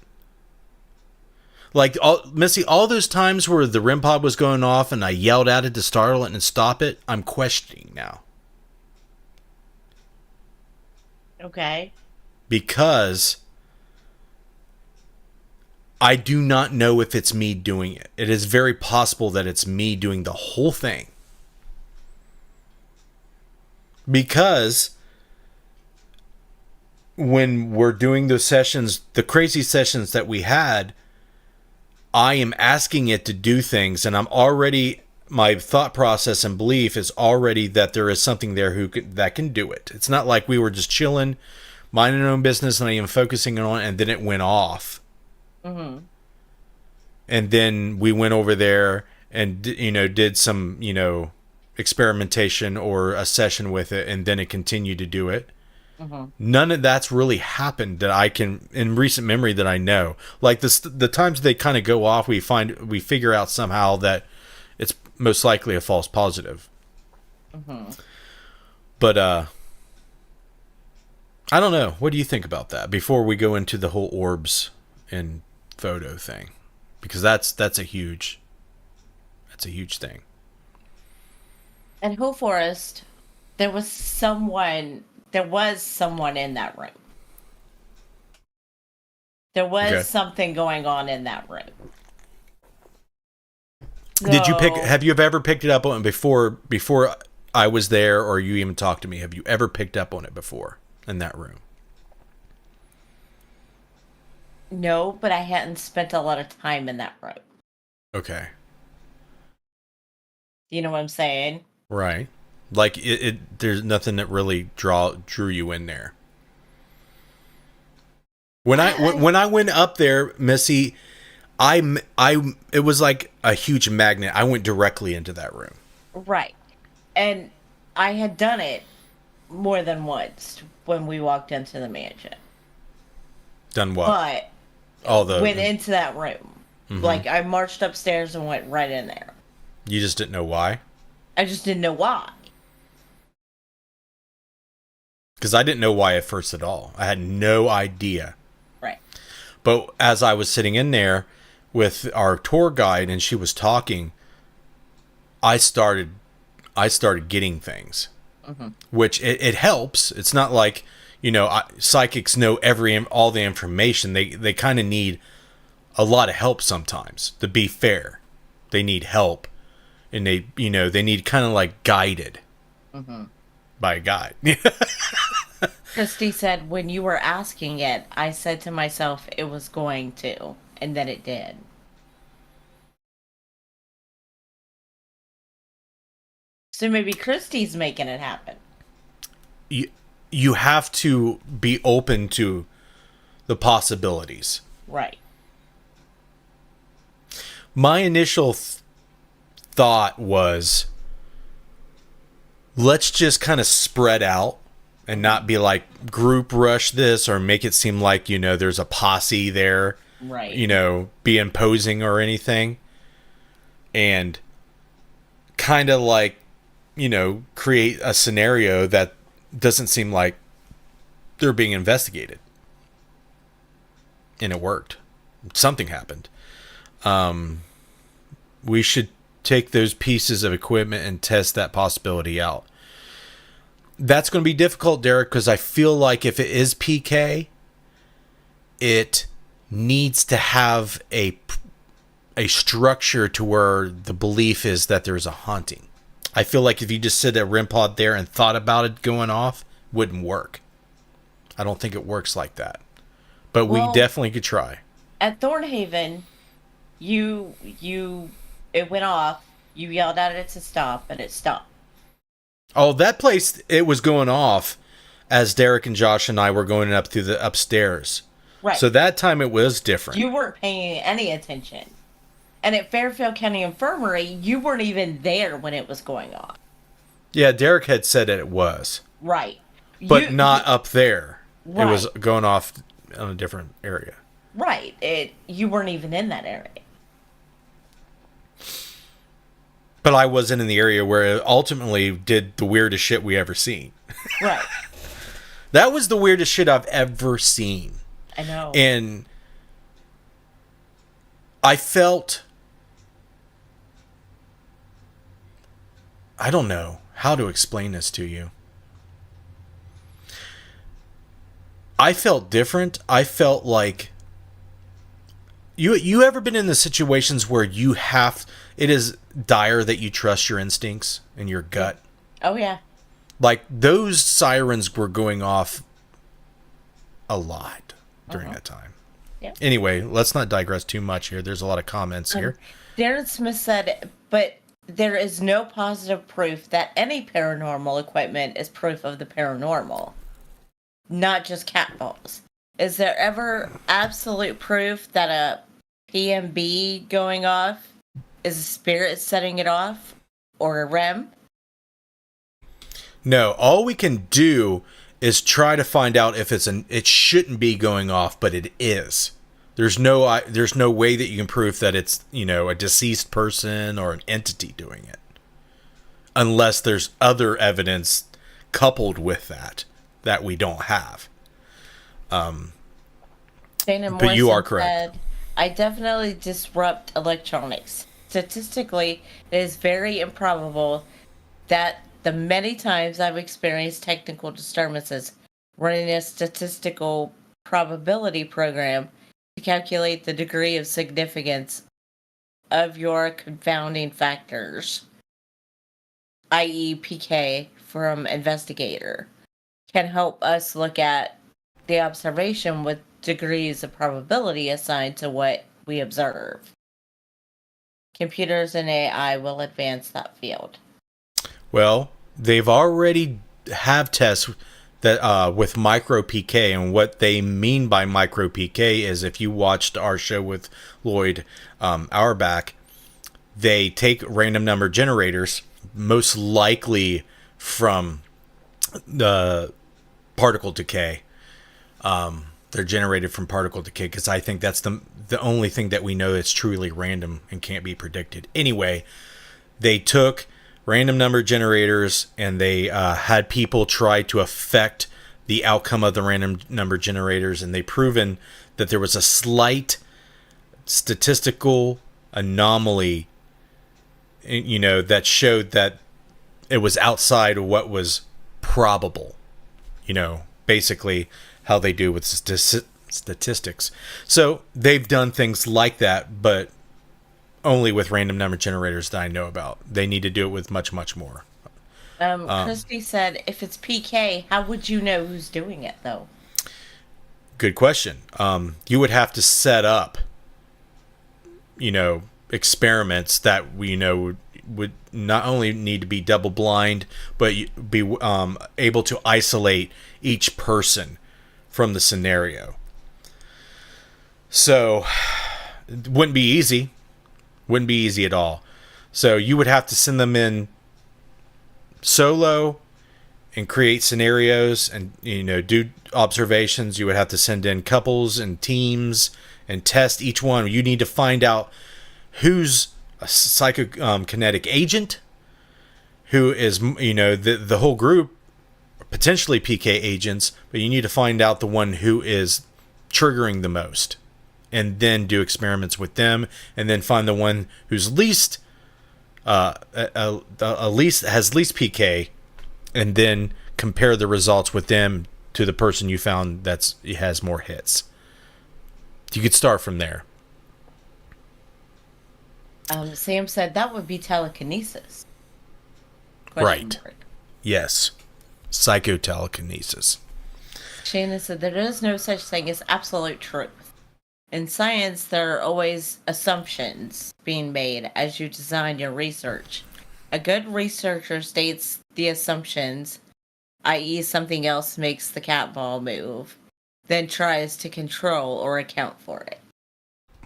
[SPEAKER 3] Like, Missy, all those times where the REM pod was going off and I yelled at it to startle it and stop it, I'm questioning now.
[SPEAKER 4] Okay.
[SPEAKER 3] because I do not know if it's me doing it. It is very possible that it's me doing the whole thing. Because when we're doing those sessions, the crazy sessions that we had, I am asking it to do things, and my thought process and belief is already that there is something there that can do it. It's not like we were just chilling, minding our own business, not even focusing on it, and then it went off.
[SPEAKER 4] Mm-hmm.
[SPEAKER 3] And then we went over there and did some experimentation or a session with it, and then it continued to do it.
[SPEAKER 4] Mm-hmm.
[SPEAKER 3] None of that's really happened that I can in recent memory that I know. Like the times they kind of go off, we figure out somehow that it's most likely a false positive.
[SPEAKER 4] Mm-hmm.
[SPEAKER 3] But I don't know. What do you think about that before we go into the whole orbs and photo thing? Because that's a huge thing.
[SPEAKER 4] At Hill Forest, there was someone in that room. There was something going on in that room.
[SPEAKER 3] Have you ever picked it up on before I was there, or you even talked to me? Have you ever picked up on it before in that room?
[SPEAKER 4] No, but I hadn't spent a lot of time in that room.
[SPEAKER 3] Okay.
[SPEAKER 4] You know what I'm saying?
[SPEAKER 3] Right. Like there's nothing that really drew you in there. When I went up there, Missy, it was like a huge magnet. I went directly into that room.
[SPEAKER 4] Right. And I had done it more than once when we walked into the mansion.
[SPEAKER 3] Done what?
[SPEAKER 4] But went into that room.
[SPEAKER 3] Mm-hmm.
[SPEAKER 4] Like, I marched upstairs and went right in there.
[SPEAKER 3] You just didn't know why?
[SPEAKER 4] I just didn't know why.
[SPEAKER 3] Because I didn't know why at first at all. I had no idea.
[SPEAKER 4] Right.
[SPEAKER 3] But as I was sitting in there with our tour guide and she was talking, I started getting things. Mm-hmm. Which it helps. It's not like, psychics know all the information. They kind of need a lot of help sometimes, to be fair. They need help. And they need kind of like guided by a guide.
[SPEAKER 4] Christy said, when you were asking it, I said to myself it was going to, and then it did. So maybe Christy's making it happen.
[SPEAKER 3] You have to be open to the possibilities.
[SPEAKER 4] Right.
[SPEAKER 3] My initial thought was, let's just kind of spread out and not be like group rush this or make it seem like, there's a posse there,
[SPEAKER 4] right?
[SPEAKER 3] Be imposing or anything. And kind of like, create a scenario that doesn't seem like they're being investigated. And it worked. Something happened. We should take those pieces of equipment and test that possibility out. That's going to be difficult, Derek, because I feel like if it is PK, it needs to have a structure to where the belief is that there's a haunting. I feel like if you just sit at REM pod there and thought about it going off, wouldn't work. I don't think it works like that. But we definitely could try.
[SPEAKER 4] At Thornhaven, it went off, you yelled at it to stop, and it stopped.
[SPEAKER 3] Oh, that place, it was going off as Derek and Josh and I were going up through the upstairs.
[SPEAKER 4] Right.
[SPEAKER 3] So that time it was different.
[SPEAKER 4] You weren't paying any attention. And at Fairfield County Infirmary, you weren't even there when it was going off.
[SPEAKER 3] Yeah, Derek had said that it was.
[SPEAKER 4] Right.
[SPEAKER 3] But not up there.
[SPEAKER 4] Right.
[SPEAKER 3] It was going off in a different area.
[SPEAKER 4] Right. You weren't even in that area.
[SPEAKER 3] But I wasn't in the area where it ultimately did the weirdest shit we ever seen.
[SPEAKER 4] Right.
[SPEAKER 3] That was the weirdest shit I've ever seen.
[SPEAKER 4] I know.
[SPEAKER 3] And I felt, I don't know how to explain this to you. I felt different. I felt like you ever been in the situations where it is dire that you trust your instincts and your gut?
[SPEAKER 4] Oh yeah.
[SPEAKER 3] Like those sirens were going off a lot during that time.
[SPEAKER 4] Yep.
[SPEAKER 3] Anyway, let's not digress too much here. There's a lot of comments here.
[SPEAKER 4] Darren Smith said, but there is no positive proof that any paranormal equipment is proof of the paranormal, not just cat balls. Is there ever absolute proof that a PMB going off is a spirit setting it off or a REM?
[SPEAKER 3] No, all we can do is try to find out if it shouldn't be going off, but it is. There's no way that you can prove that it's, a deceased person or an entity doing it. Unless there's other evidence coupled with that we don't have. But you are correct.
[SPEAKER 4] Said, I definitely disrupt electronics. Statistically, it is very improbable that the many times I've experienced technical disturbances, running a statistical probability program to calculate the degree of significance of your confounding factors, i.e. PK from investigator, can help us look at the observation with degrees of probability assigned to what we observe. Computers and AI will advance that field.
[SPEAKER 3] Well, they've already have tests that with micro PK, and what they mean by micro PK is, if you watched our show with Lloyd hour back, they take random number generators, most likely from the particle decay. They're generated from particle decay because I think that's the only thing that we know that's truly random and can't be predicted. Anyway, they took random number generators and they had people try to affect the outcome of the random number generators, and they proven that there was a slight statistical anomaly, that showed that it was outside of what was probable. Basically how they do with statistics. So they've done things like that, but only with random number generators that I know about. They need to do it with much, much more.
[SPEAKER 4] Christy said, if it's PK, how would you know who's doing it, though?
[SPEAKER 3] Good question. You would have to set up, experiments that we would not only need to be double blind, but be able to isolate each person from the scenario. So it wouldn't be easy. Wouldn't be easy at all. So you would have to send them in solo and create scenarios and do observations. You would have to send in couples and teams and test each one. You need to find out who's a psychokinetic agent, who is the whole group, potentially PK agents, but you need to find out the one who is triggering the most, and then do experiments with them, and then find the one who's least has least PK, and then compare the results with them to the person you found has more hits. You could start from there.
[SPEAKER 4] Sam said that would be telekinesis.
[SPEAKER 3] Right. Yes. Psychotelekinesis.
[SPEAKER 4] Shannon said there is no such thing as absolute truth. In science, there are always assumptions being made as you design your research. A good researcher states the assumptions, i.e. something else makes the cat ball move, then tries to control or account for it.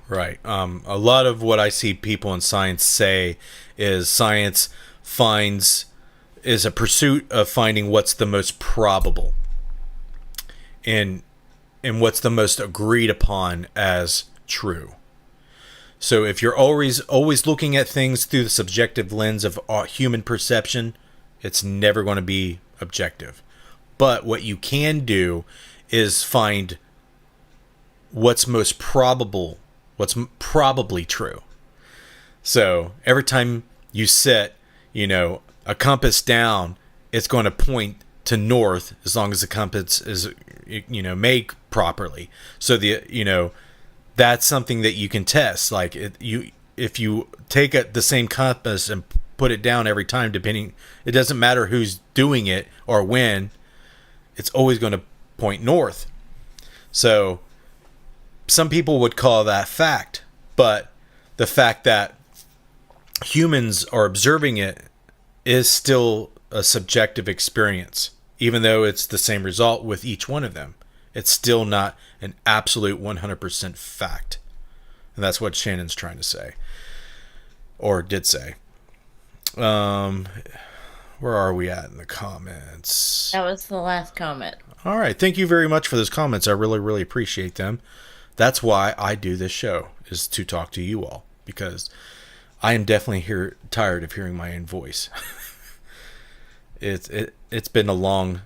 [SPEAKER 3] Right. A lot of what I see people in science say is science is a pursuit of finding what's the most probable and what's the most agreed upon as true. So if you're always looking at things through the subjective lens of human perception, it's never going to be objective. But what you can do is find what's most probable, what's probably true. So every time you set, a compass down, it's going to point to north as long as the compass is, made properly. So that's something that you can test. Like if you take the same compass and put it down every time, it doesn't matter who's doing it or when, it's always going to point north. So some people would call that fact, but the fact that humans are observing it is still a subjective experience. Even though it's the same result with each one of them, it's still not an absolute 100% fact. And that's what Shannon's trying to say, or did say. Where are we at in the comments?
[SPEAKER 4] That was the last comment.
[SPEAKER 3] All right. Thank you very much for those comments. I really, really appreciate them. That's why I do this show, is to talk to you all, because I am definitely tired of hearing my own voice. It's been a long,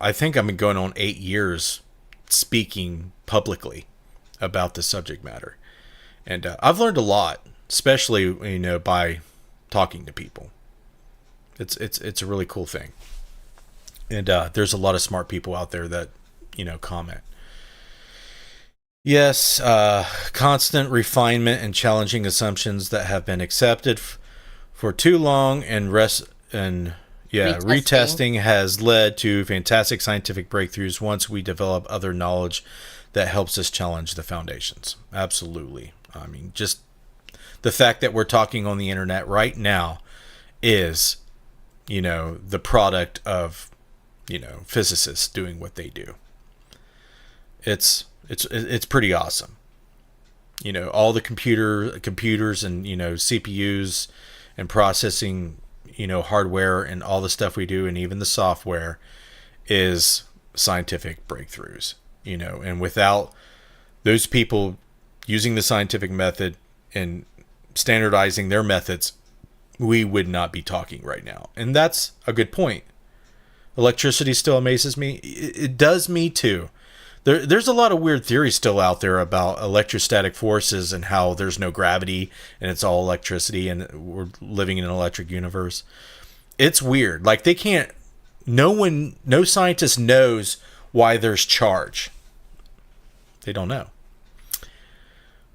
[SPEAKER 3] I think I've been going on 8 years speaking publicly about the subject matter. And I've learned a lot, especially, by talking to people. It's a really cool thing. And there's a lot of smart people out there that, comment. Yes, constant refinement and challenging assumptions that have been accepted for too long and retesting has led to fantastic scientific breakthroughs once we develop other knowledge that helps us challenge the foundations. Absolutely. I mean, just the fact that we're talking on the internet right now is, the product of, physicists doing what they do. It's pretty awesome. All the computers and, CPUs and processing, hardware and all the stuff we do, and even the software, is scientific breakthroughs, and without those people using the scientific method and standardizing their methods, we would not be talking right now. And that's a good point. Electricity still amazes me. It does me too. There's a lot of weird theories still out there about electrostatic forces and how there's no gravity and it's all electricity and we're living in an electric universe. It's weird. Like no scientist knows why there's charge. They don't know.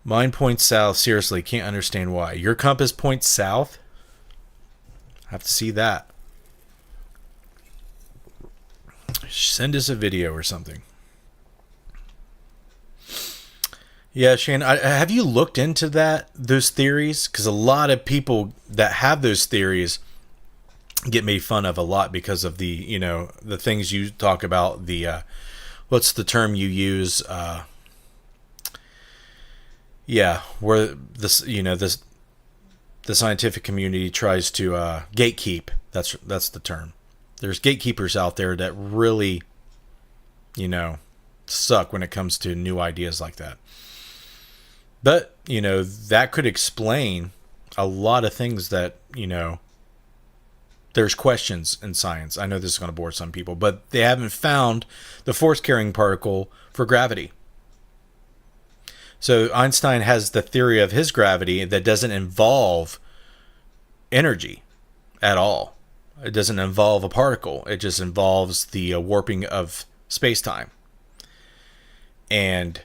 [SPEAKER 3] Mine points south. Seriously, can't understand why. Your compass points south? I have to see that. Send us a video or something. Yeah, Shane, have you looked into those theories? Because a lot of people that have those theories get made fun of a lot because of the things you talk about. The what's the term you use? Where the scientific community tries to gatekeep. That's the term. There's gatekeepers out there that really, suck when it comes to new ideas like that. But, that could explain a lot of things that, there's questions in science. I know this is going to bore some people, but they haven't found the force-carrying particle for gravity. So Einstein has the theory of his gravity that doesn't involve energy at all. It doesn't involve a particle. It just involves the warping of space-time. And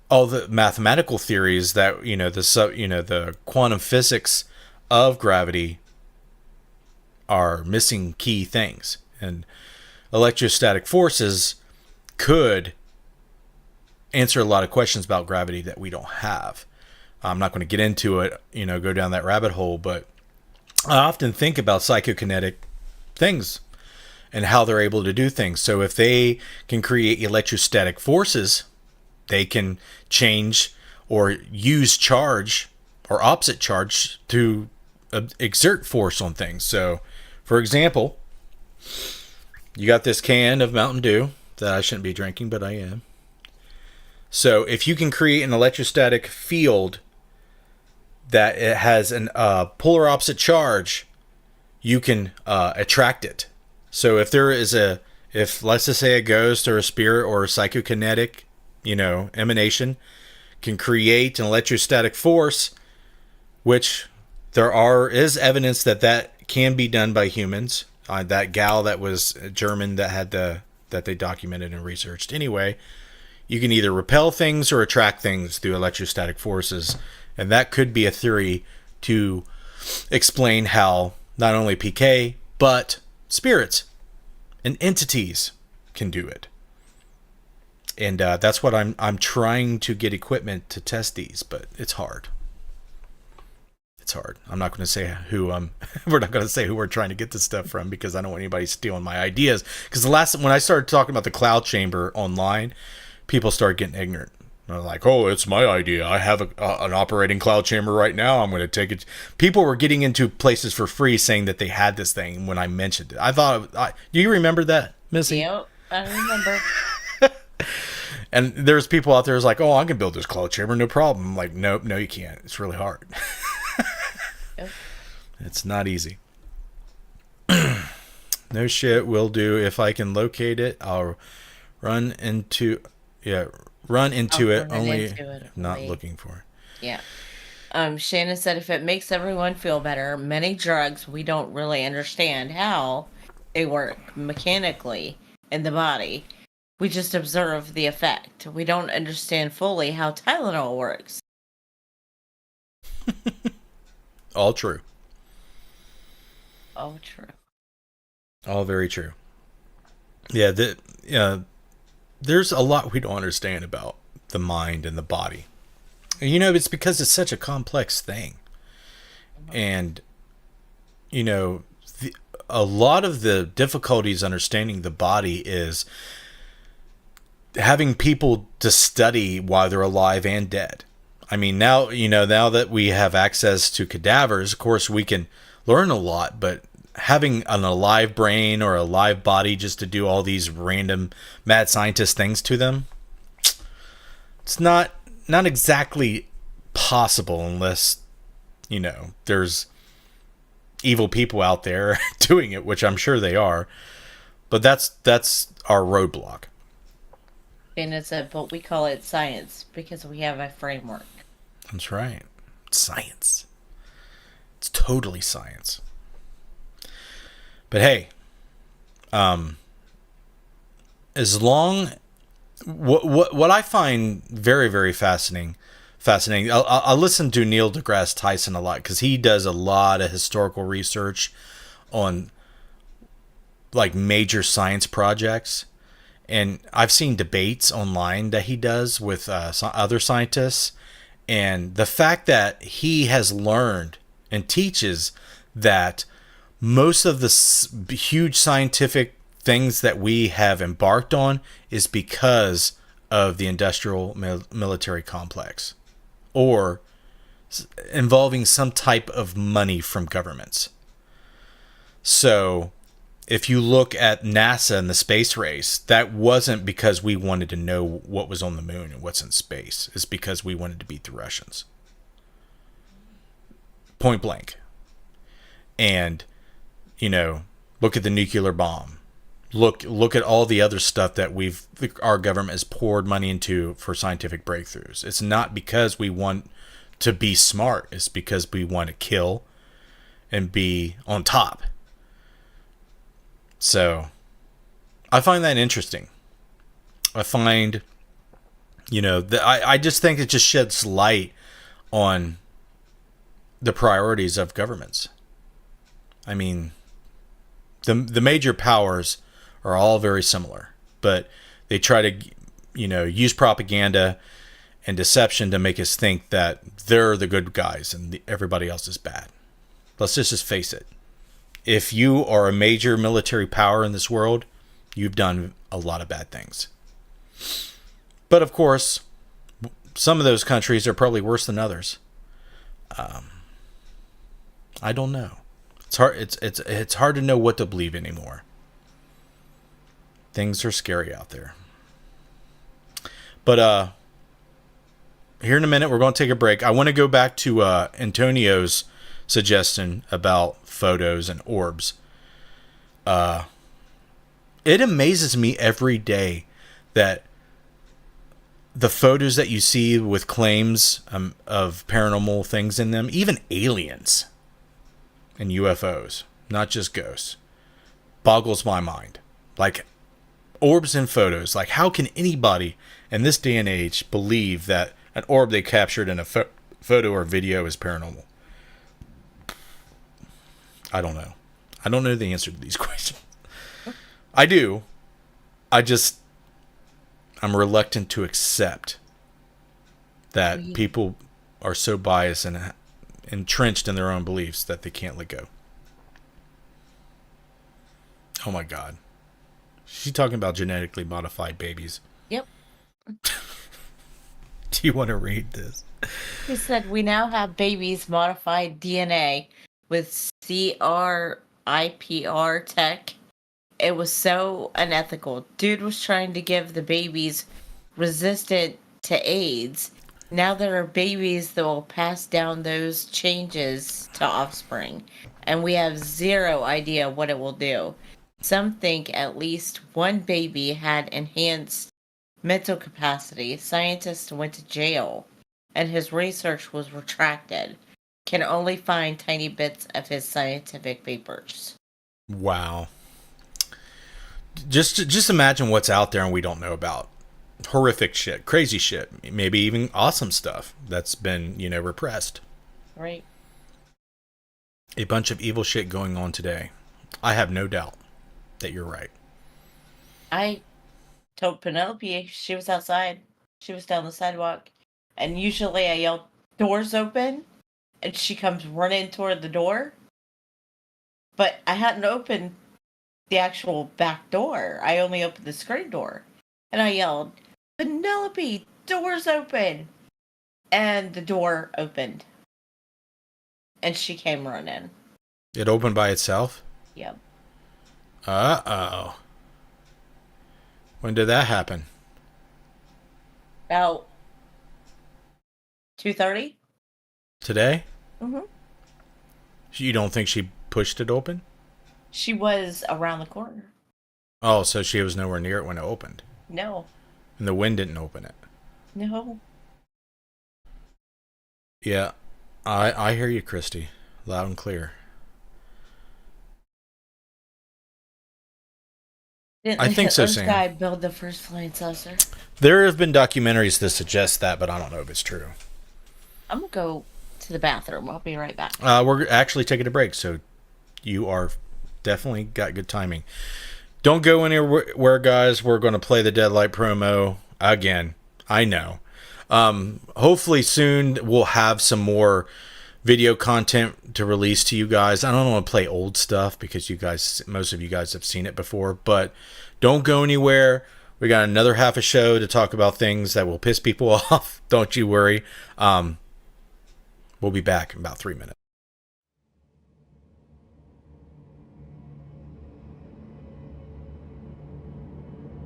[SPEAKER 3] all the mathematical theories that the quantum physics of gravity are missing key things, and electrostatic forces could answer a lot of questions about gravity that we don't have. I'm not going to get into it, go down that rabbit hole, but I often think about psychokinetic things and how they're able to do things. So if they can create electrostatic forces, they can change or use charge or opposite charge to exert force on things. So, for example, you got this can of Mountain Dew that I shouldn't be drinking, but I am. So if you can create an electrostatic field that it has an polar opposite charge, you can attract it. So if there is if let's just say a ghost or a spirit or a psychokinetic, emanation can create an electrostatic force, which is evidence that can be done by humans. That gal that was German that had the that they documented and researched. Anyway, you can either repel things or attract things through electrostatic forces, and that could be a theory to explain how not only PK but spirits and entities can do it. And that's what I'm trying to get equipment to test these, but it's hard. It's hard. I'm not going to say who we're not going to say who we're trying to get this stuff from, because I don't want anybody stealing my ideas. Because when I started talking about the cloud chamber online, people started getting ignorant. They're like, "Oh, it's my idea. I have an operating cloud chamber right now. I'm going to take it." People were getting into places for free saying that they had this thing when I mentioned it. I thought, do you remember that, Missy?
[SPEAKER 4] Yep, I remember.
[SPEAKER 3] And there's people out there who's like, "Oh, I can build this cloud chamber, no problem." I'm like, nope, no, you can't. It's really hard.
[SPEAKER 4] Yep.
[SPEAKER 3] It's not easy. No shit, will do. If I can locate it, I'll run into it. Only not looking for.
[SPEAKER 4] Yeah. Shannon said, if it makes everyone feel better, many drugs we don't really understand how they work mechanically in the body. We just observe the effect. We don't understand fully how Tylenol works.
[SPEAKER 3] All true.
[SPEAKER 4] Oh, true.
[SPEAKER 3] All very true. Yeah, there's a lot we don't understand about the mind and the body. You know, it's because it's such a complex thing. And, you know, a lot of the difficulties understanding the body is having people to study while they're alive and dead. I mean, now that we have access to cadavers, of course, we can learn a lot, but having an alive brain or a live body just to do all these random mad scientist things to them, it's not exactly possible unless, you know, there's evil people out there doing it, which I'm sure they are. But that's our roadblock.
[SPEAKER 4] And it's but we call it science because we have a framework.
[SPEAKER 3] That's right. It's science. It's totally science. But hey, as long what I find very, very fascinating. I listen to Neil deGrasse Tyson a lot because he does a lot of historical research on like major science projects. And I've seen debates online that he does with other scientists. And the fact that he has learned and teaches that most of the huge scientific things that we have embarked on is because of the industrial military complex or involving some type of money from governments. So if you look at NASA and the space race, that wasn't because we wanted to know what was on the moon and what's in space. It's because we wanted to beat the Russians. Point blank. And, you know, look at the nuclear bomb. Look at all the other stuff that our government has poured money into for scientific breakthroughs. It's not because we want to be smart. It's because we want to kill and be on top. So, I find that interesting. I find, you know, I just think it just sheds light on the priorities of governments. I mean, the major powers are all very similar, but they try to, you know, use propaganda and deception to make us think that they're the good guys and everybody else is bad. Let's just face it. If you are a major military power in this world, you've done a lot of bad things. But of course, some of those countries are probably worse than others. I don't know. It's hard. It's hard to know what to believe anymore. Things are scary out there. But here in a minute, we're going to take a break. I want to go back to Antonio's suggestion about photos and orbs. It amazes me every day that the photos that you see with claims of paranormal things in them, even aliens and UFOs, not just ghosts, boggles my mind. Like, Orbs in photos. Like, how can anybody in this day and age believe that an orb they captured in a photo or video is paranormal? I don't know. I don't know the answer to these questions. I do. I'm reluctant to accept that people are so biased and entrenched in their own beliefs that they can't let go. Oh my God. She's talking about genetically modified babies.
[SPEAKER 4] Yep.
[SPEAKER 3] Do you want to read this?
[SPEAKER 4] He said, we now have babies modified DNA with CRIPR tech. It was so unethical. Dude was trying to give the babies resistant to AIDS. Now there are babies that will pass down those changes to offspring, and we have zero idea what it will do. Some think at least one baby had enhanced mental capacity. Scientists went to jail, and his research was retracted. Can only find tiny bits of his scientific papers.
[SPEAKER 3] Wow. Just imagine what's out there and we don't know about. Horrific shit, crazy shit, maybe even awesome stuff that's been, repressed.
[SPEAKER 4] Right.
[SPEAKER 3] A bunch of evil shit going on today. I have no doubt that you're right.
[SPEAKER 4] I told Penelope she was outside. She was down the sidewalk. And usually I yell, doors open. And she comes running toward the door. But I hadn't opened the actual back door. I only opened the screen door. And I yelled, Penelope, doors open. And the door opened. And she came running.
[SPEAKER 3] It opened by itself?
[SPEAKER 4] Yep.
[SPEAKER 3] Uh-oh. When did that happen?
[SPEAKER 4] About 2:30.
[SPEAKER 3] Today?
[SPEAKER 4] Mm-hmm.
[SPEAKER 3] You don't think she pushed it open?
[SPEAKER 4] She was around the corner.
[SPEAKER 3] Oh, so she was nowhere near it when it opened.
[SPEAKER 4] No.
[SPEAKER 3] And the wind didn't open it.
[SPEAKER 4] No.
[SPEAKER 3] Yeah. I hear you, Christy. Loud and clear. I think so, Sam.
[SPEAKER 4] Guy build the first flying saucer.
[SPEAKER 3] There have been documentaries that suggest that, but I don't know if it's true.
[SPEAKER 4] I'm gonna go to the bathroom. I'll be right back.
[SPEAKER 3] We're actually taking a break, so you are definitely got good timing. Don't go anywhere, guys. We're going to play the Deadlight promo again. I know. Hopefully soon we'll have some more video content to release to you guys. I don't want to play old stuff because most of you guys have seen it before, but don't go anywhere. We got another half a show to talk about things that will piss people off. Don't you worry. We'll be back in about 3 minutes.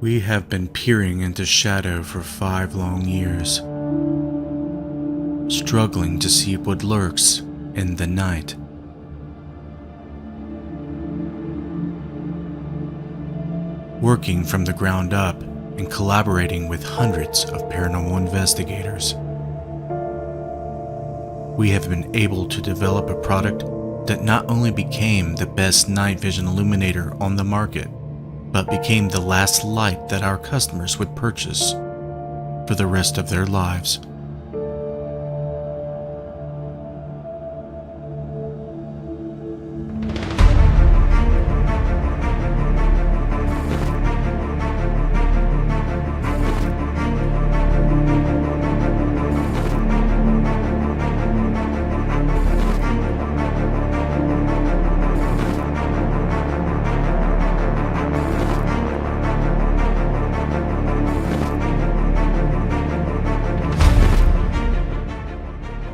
[SPEAKER 3] We have been peering into shadow for 5 long years, struggling to see what lurks in the night. Working from the ground up and collaborating with hundreds of paranormal investigators, we have been able to develop a product that not only became the best night vision illuminator on the market, but became the last light that our customers would purchase for the rest of their lives.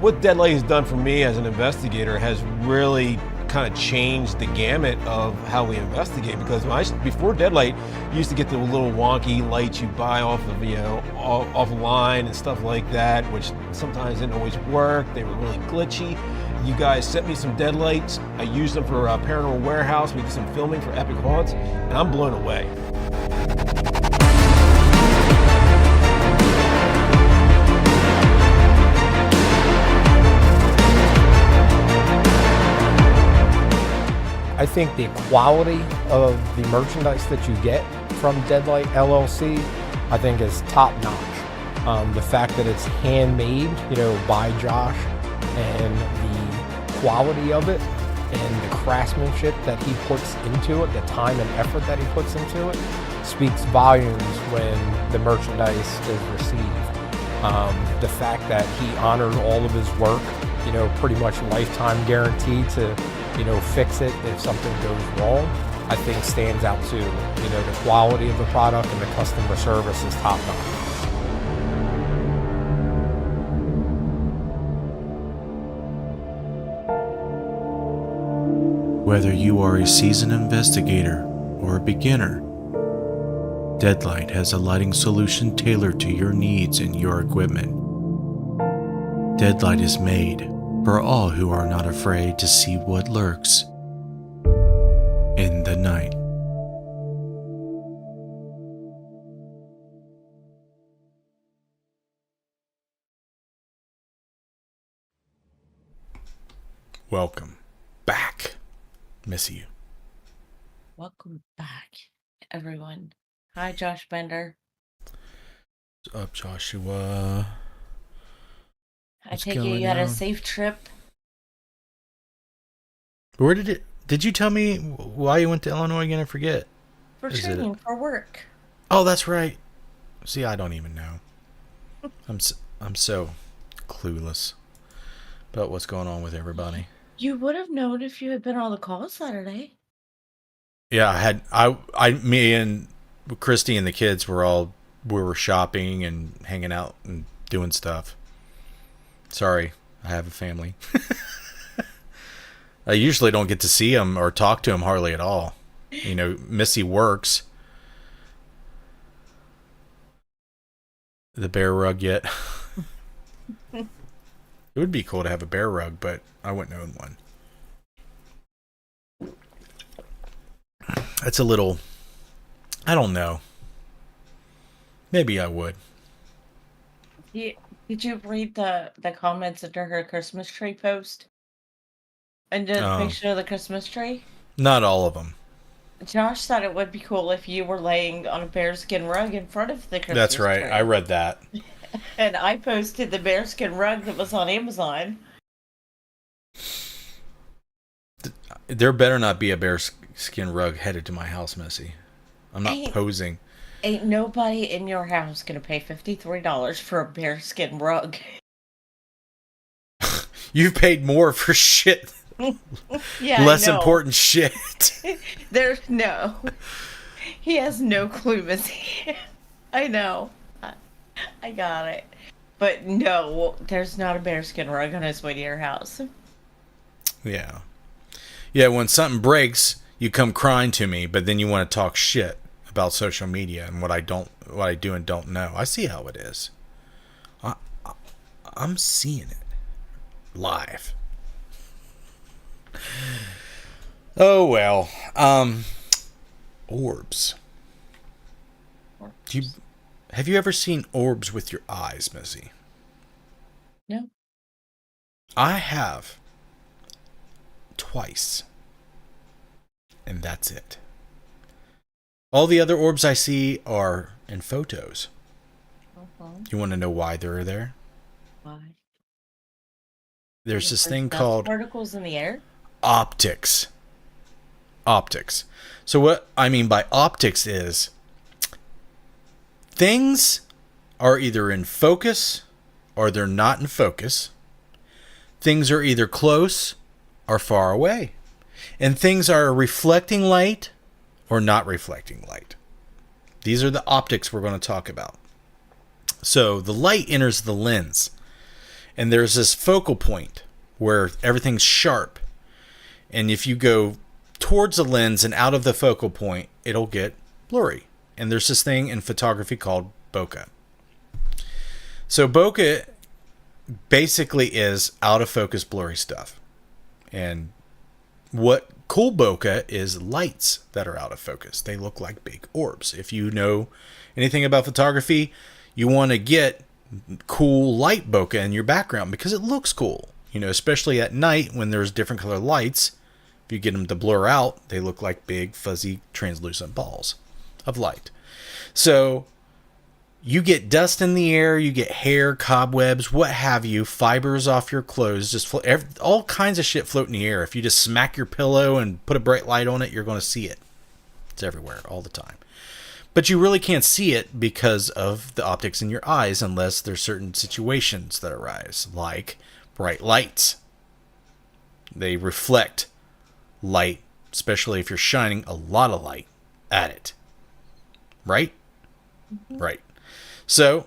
[SPEAKER 5] What Deadlight has done for me as an investigator has really kind of changed the gamut of how we investigate, because before Deadlight, you used to get the little wonky lights you buy off of offline and stuff like that, which sometimes didn't always work. They were really glitchy. You guys sent me some Deadlights. I used them for Paranormal Warehouse. We did some filming for Epic Haunts, and I'm blown away.
[SPEAKER 6] I think the quality of the merchandise that you get from Deadlight LLC, I think is top notch. The fact that it's handmade, by Josh, and the quality of it, and the craftsmanship that he puts into it, the time and effort that he puts into it, speaks volumes when the merchandise is received. The fact that he honored all of his work, pretty much lifetime guarantee to, fix it if something goes wrong, I think stands out too. The quality of the product and the customer service is top notch.
[SPEAKER 3] Whether you are a seasoned investigator or a beginner, Deadlight has a lighting solution tailored to your needs and your equipment. Deadlight is made for all who are not afraid to see what lurks in the night. Welcome back, Missy.
[SPEAKER 4] Welcome back, everyone. Hi, Josh Bender.
[SPEAKER 3] What's up, Joshua?
[SPEAKER 4] I take it you had a safe trip.
[SPEAKER 3] Where did you tell me why you went to Illinois again? I forget.
[SPEAKER 4] For training, for work.
[SPEAKER 3] Oh, that's right. See, I don't even know. I'm so clueless about what's going on with everybody.
[SPEAKER 4] You would have known if you had been on the call Saturday.
[SPEAKER 3] Yeah, me and Christy and the kids we were shopping and hanging out and doing stuff. Sorry, I have a family. I usually don't get to see them or talk to them hardly at all. Missy works. The bear rug yet? It would be cool to have a bear rug, but I wouldn't own one. That's a little... I don't know. Maybe I would.
[SPEAKER 4] Did you read the comments under her Christmas tree post? And the picture of the Christmas tree?
[SPEAKER 3] Not all of them.
[SPEAKER 4] Josh thought it would be cool if you were laying on a bearskin rug in front of the Christmas tree.
[SPEAKER 3] That's right. I read that.
[SPEAKER 4] And I posted the bearskin rug that was on Amazon.
[SPEAKER 3] There better not be a bearskin rug headed to my house, Missy. I'm not posing.
[SPEAKER 4] Ain't nobody in your house gonna pay $53 for a bearskin rug.
[SPEAKER 3] You've paid more for shit.
[SPEAKER 4] Yeah,
[SPEAKER 3] less important shit.
[SPEAKER 4] There's no. He has no clue, Missy. I know. I got it. But no, there's not a bearskin rug on his way to your house.
[SPEAKER 3] Yeah. Yeah, when something breaks, you come crying to me, but then you want to talk shit about social media and what I do and don't know. I see how it is. I'm seeing it live. Oh well. Orbs. Have you ever seen orbs with your eyes, Missy?
[SPEAKER 4] No.
[SPEAKER 3] I have. Twice. And that's it. All the other orbs I see are in photos. You want to know why they're there?
[SPEAKER 4] Why?
[SPEAKER 3] There's this thing called
[SPEAKER 4] particles in the air?
[SPEAKER 3] Optics. Optics. So what I mean by optics is things are either in focus or they're not in focus. Things are either close or far away. And things are reflecting light or not reflecting light. These are the optics we're going to talk about. So the light enters the lens. And there's this focal point where everything's sharp. And if you go towards the lens and out of the focal point, it'll get blurry. And there's this thing in photography called bokeh. So bokeh basically is out of focus blurry stuff. And what cool bokeh is lights that are out of focus. They look like big orbs. If you know anything about photography, you want to get cool light bokeh in your background because it looks cool. Especially at night when there's different color lights. If you get them to blur out, they look like big, fuzzy, translucent balls. of light. So you get dust in the air, you get hair, cobwebs, what have you, fibers off your clothes, just all kinds of shit float in the air. If you just smack your pillow and put a bright light on it, you're going to see it. It's everywhere all the time. But you really can't see it because of the optics in your eyes unless there's certain situations that arise, like bright lights. They reflect light, especially if you're shining a lot of light at it. Right? Mm-hmm. Right. So,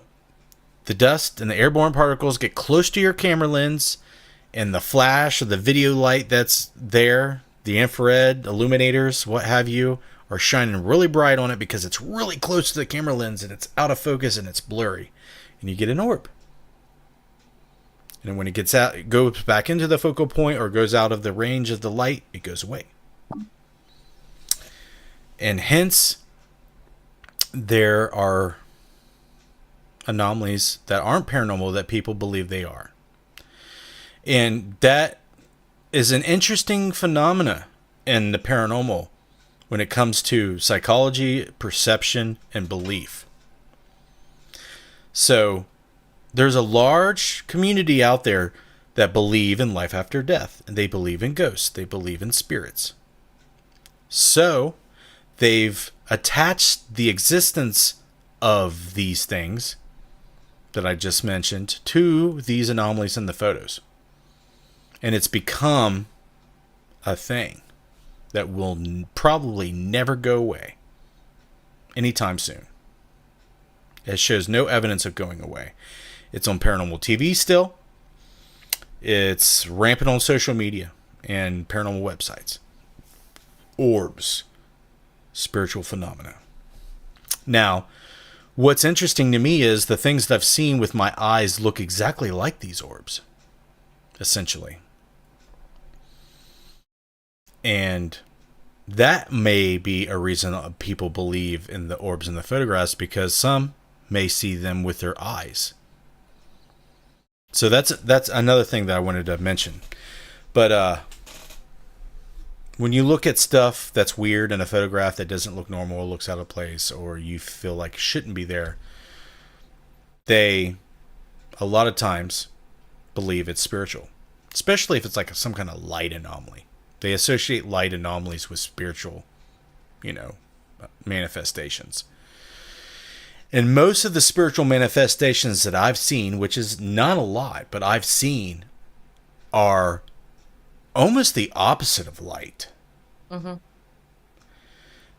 [SPEAKER 3] the dust and the airborne particles get close to your camera lens, and the flash or the video light that's there, the infrared illuminators, what have you, are shining really bright on it because it's really close to the camera lens and it's out of focus and it's blurry. And you get an orb. And when it gets out, it goes back into the focal point or goes out of the range of the light, it goes away. And hence, there are anomalies that aren't paranormal that people believe they are. And that is an interesting phenomena in the paranormal when it comes to psychology, perception, and belief. So, there's a large community out there that believe in life after death, and they believe in ghosts, they believe in spirits. So, they've attached the existence of these things that I just mentioned to these anomalies in the photos. And it's become a thing that will probably never go away anytime soon. It shows no evidence of going away. It's on paranormal TV still. It's rampant on social media and paranormal websites. Orbs. Spiritual phenomena. Now, what's interesting to me is the things that I've seen with my eyes look exactly like these orbs. Essentially. And that may be a reason people believe in the orbs in the photographs, because some may see them with their eyes. So that's another thing that I wanted to mention. But when you look at stuff that's weird in a photograph that doesn't look normal, looks out of place, or you feel like it shouldn't be there, they a lot of times believe it's spiritual, especially if it's like some kind of light anomaly. They associate light anomalies with spiritual, manifestations. And most of the spiritual manifestations that I've seen, which is not a lot, but I've seen, are almost the opposite of light. Mm-hmm.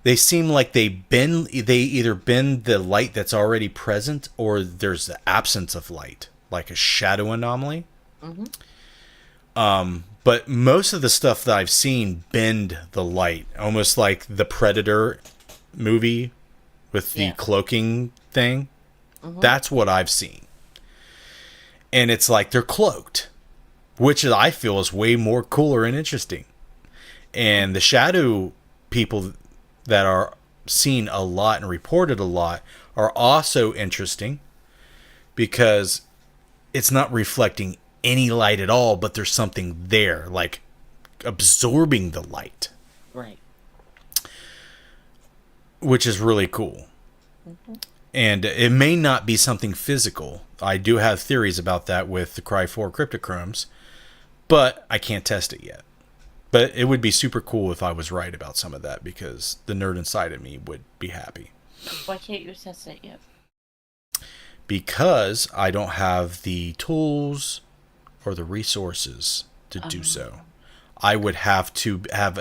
[SPEAKER 3] They seem like they either bend the light that's already present, or there's the absence of light, like a shadow anomaly. Mm-hmm. But most of the stuff that I've seen bend the light, almost like the Predator movie with the cloaking thing. Mm-hmm. That's what I've seen. And it's like they're cloaked, which I feel is way more cooler and interesting. And the shadow people that are seen a lot and reported a lot are also interesting, because it's not reflecting any light at all, but there's something there, like absorbing the light.
[SPEAKER 4] Right.
[SPEAKER 3] Which is really cool. Mm-hmm. And it may not be something physical. I do have theories about that with the Cry4 cryptochromes, but I can't test it yet. But it would be super cool if I was right about some of that, because the nerd inside of me would be happy.
[SPEAKER 4] Why can't you test it yet?
[SPEAKER 3] Because I don't have the tools or the resources to do so. I would have to have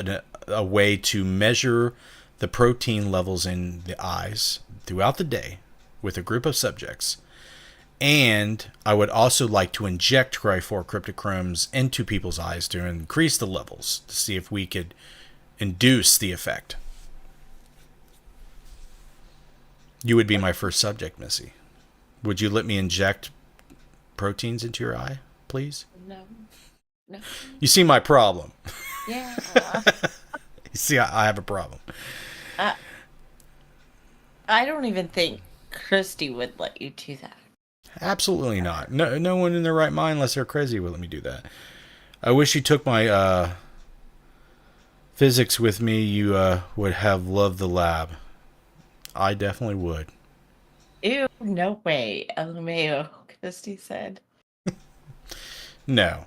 [SPEAKER 3] a way to measure the protein levels in the eyes throughout the day with a group of subjects. And I would also like to inject Cry4 cryptochromes into people's eyes to increase the levels, to see if we could induce the effect. You would be my first subject, Missy. Would you let me inject proteins into your eye, please?
[SPEAKER 4] No.
[SPEAKER 3] You see my problem.
[SPEAKER 4] Yeah.
[SPEAKER 3] You see, I have a problem.
[SPEAKER 4] I don't even think Christy would let you do that.
[SPEAKER 3] Absolutely not. No one in their right mind, unless they're crazy, would let me do that. I wish you took my physics with me. You would have loved the lab. I definitely would.
[SPEAKER 4] Ew, no way. LMAO, Christy said.
[SPEAKER 3] No.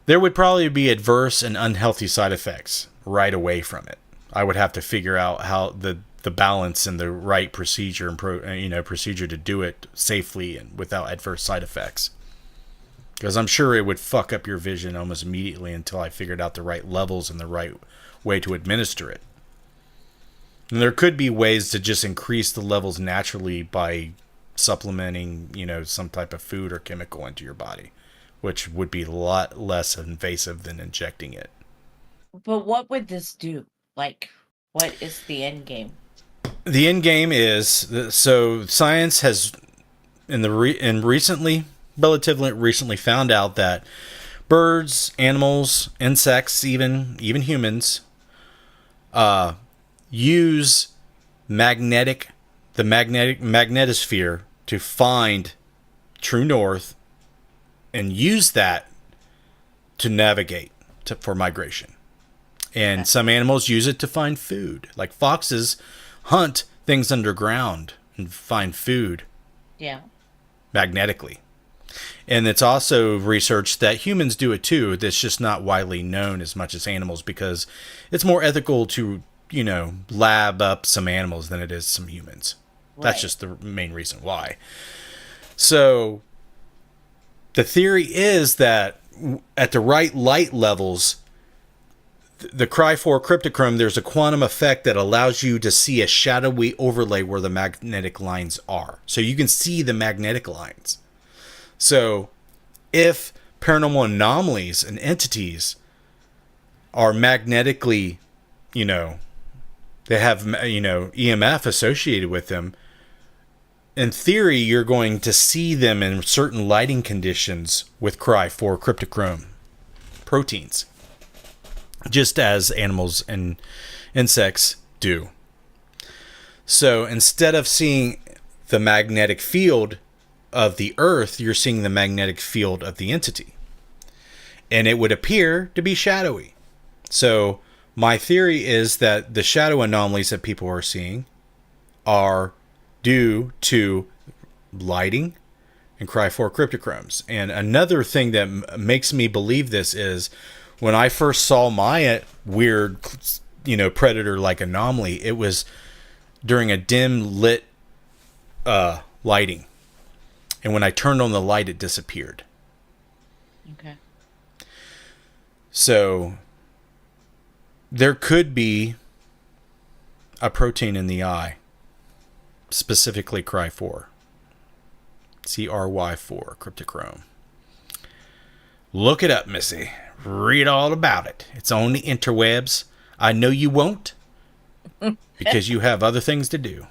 [SPEAKER 3] There would probably be adverse and unhealthy side effects right away from it. I would have to figure out how the balance and the right procedure and procedure to do it safely and without adverse side effects. Because I'm sure it would fuck up your vision almost immediately until I figured out the right levels and the right way to administer it. And there could be ways to just increase the levels naturally by supplementing, some type of food or chemical into your body, which would be a lot less invasive than injecting it.
[SPEAKER 4] But what would this do? Like, what is the end game?
[SPEAKER 3] The end game is, so science has relatively recently found out that birds, animals, insects, even humans, use the magnetosphere to find true north and use that to navigate for migration. And some animals use it to find food. Like foxes hunt things underground and find food.
[SPEAKER 4] Yeah.
[SPEAKER 3] Magnetically. And it's also researched that humans do it too. That's just not widely known as much as animals because it's more ethical to, lab up some animals than it is some humans. Right. That's just the main reason why. So the theory is that at the right light levels, the Cry-4 cryptochrome, there's a quantum effect that allows you to see a shadowy overlay where the magnetic lines are. So you can see the magnetic lines. So if paranormal anomalies and entities are magnetically, they have, EMF associated with them, in theory, you're going to see them in certain lighting conditions with Cry-4 cryptochrome proteins, just as animals and insects do. So instead of seeing the magnetic field of the Earth, you're seeing the magnetic field of the entity. And it would appear to be shadowy. So my theory is that the shadow anomalies that people are seeing are due to lighting and Cry-4 cryptochromes. And another thing that makes me believe this is when I first saw my weird, predator-like anomaly, it was during a dim lit lighting. And when I turned on the light, it disappeared.
[SPEAKER 4] Okay.
[SPEAKER 3] So there could be a protein in the eye, specifically Cry-4. CRY4 cryptochrome. Look it up, Missy. Read all about it. It's on the interwebs. I know you won't, because you have other things to do.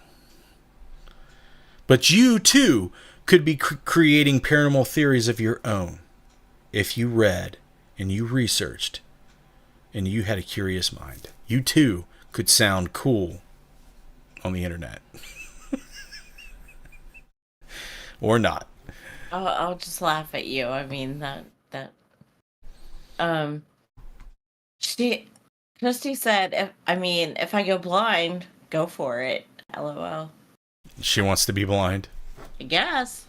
[SPEAKER 3] But you, too, could be creating paranormal theories of your own if you read and you researched and you had a curious mind. You, too, could sound cool on the internet. Or not.
[SPEAKER 4] I'll just laugh at you. I mean, Christy said, if I go blind, go for it. LOL.
[SPEAKER 3] She wants to be blind.
[SPEAKER 4] I guess.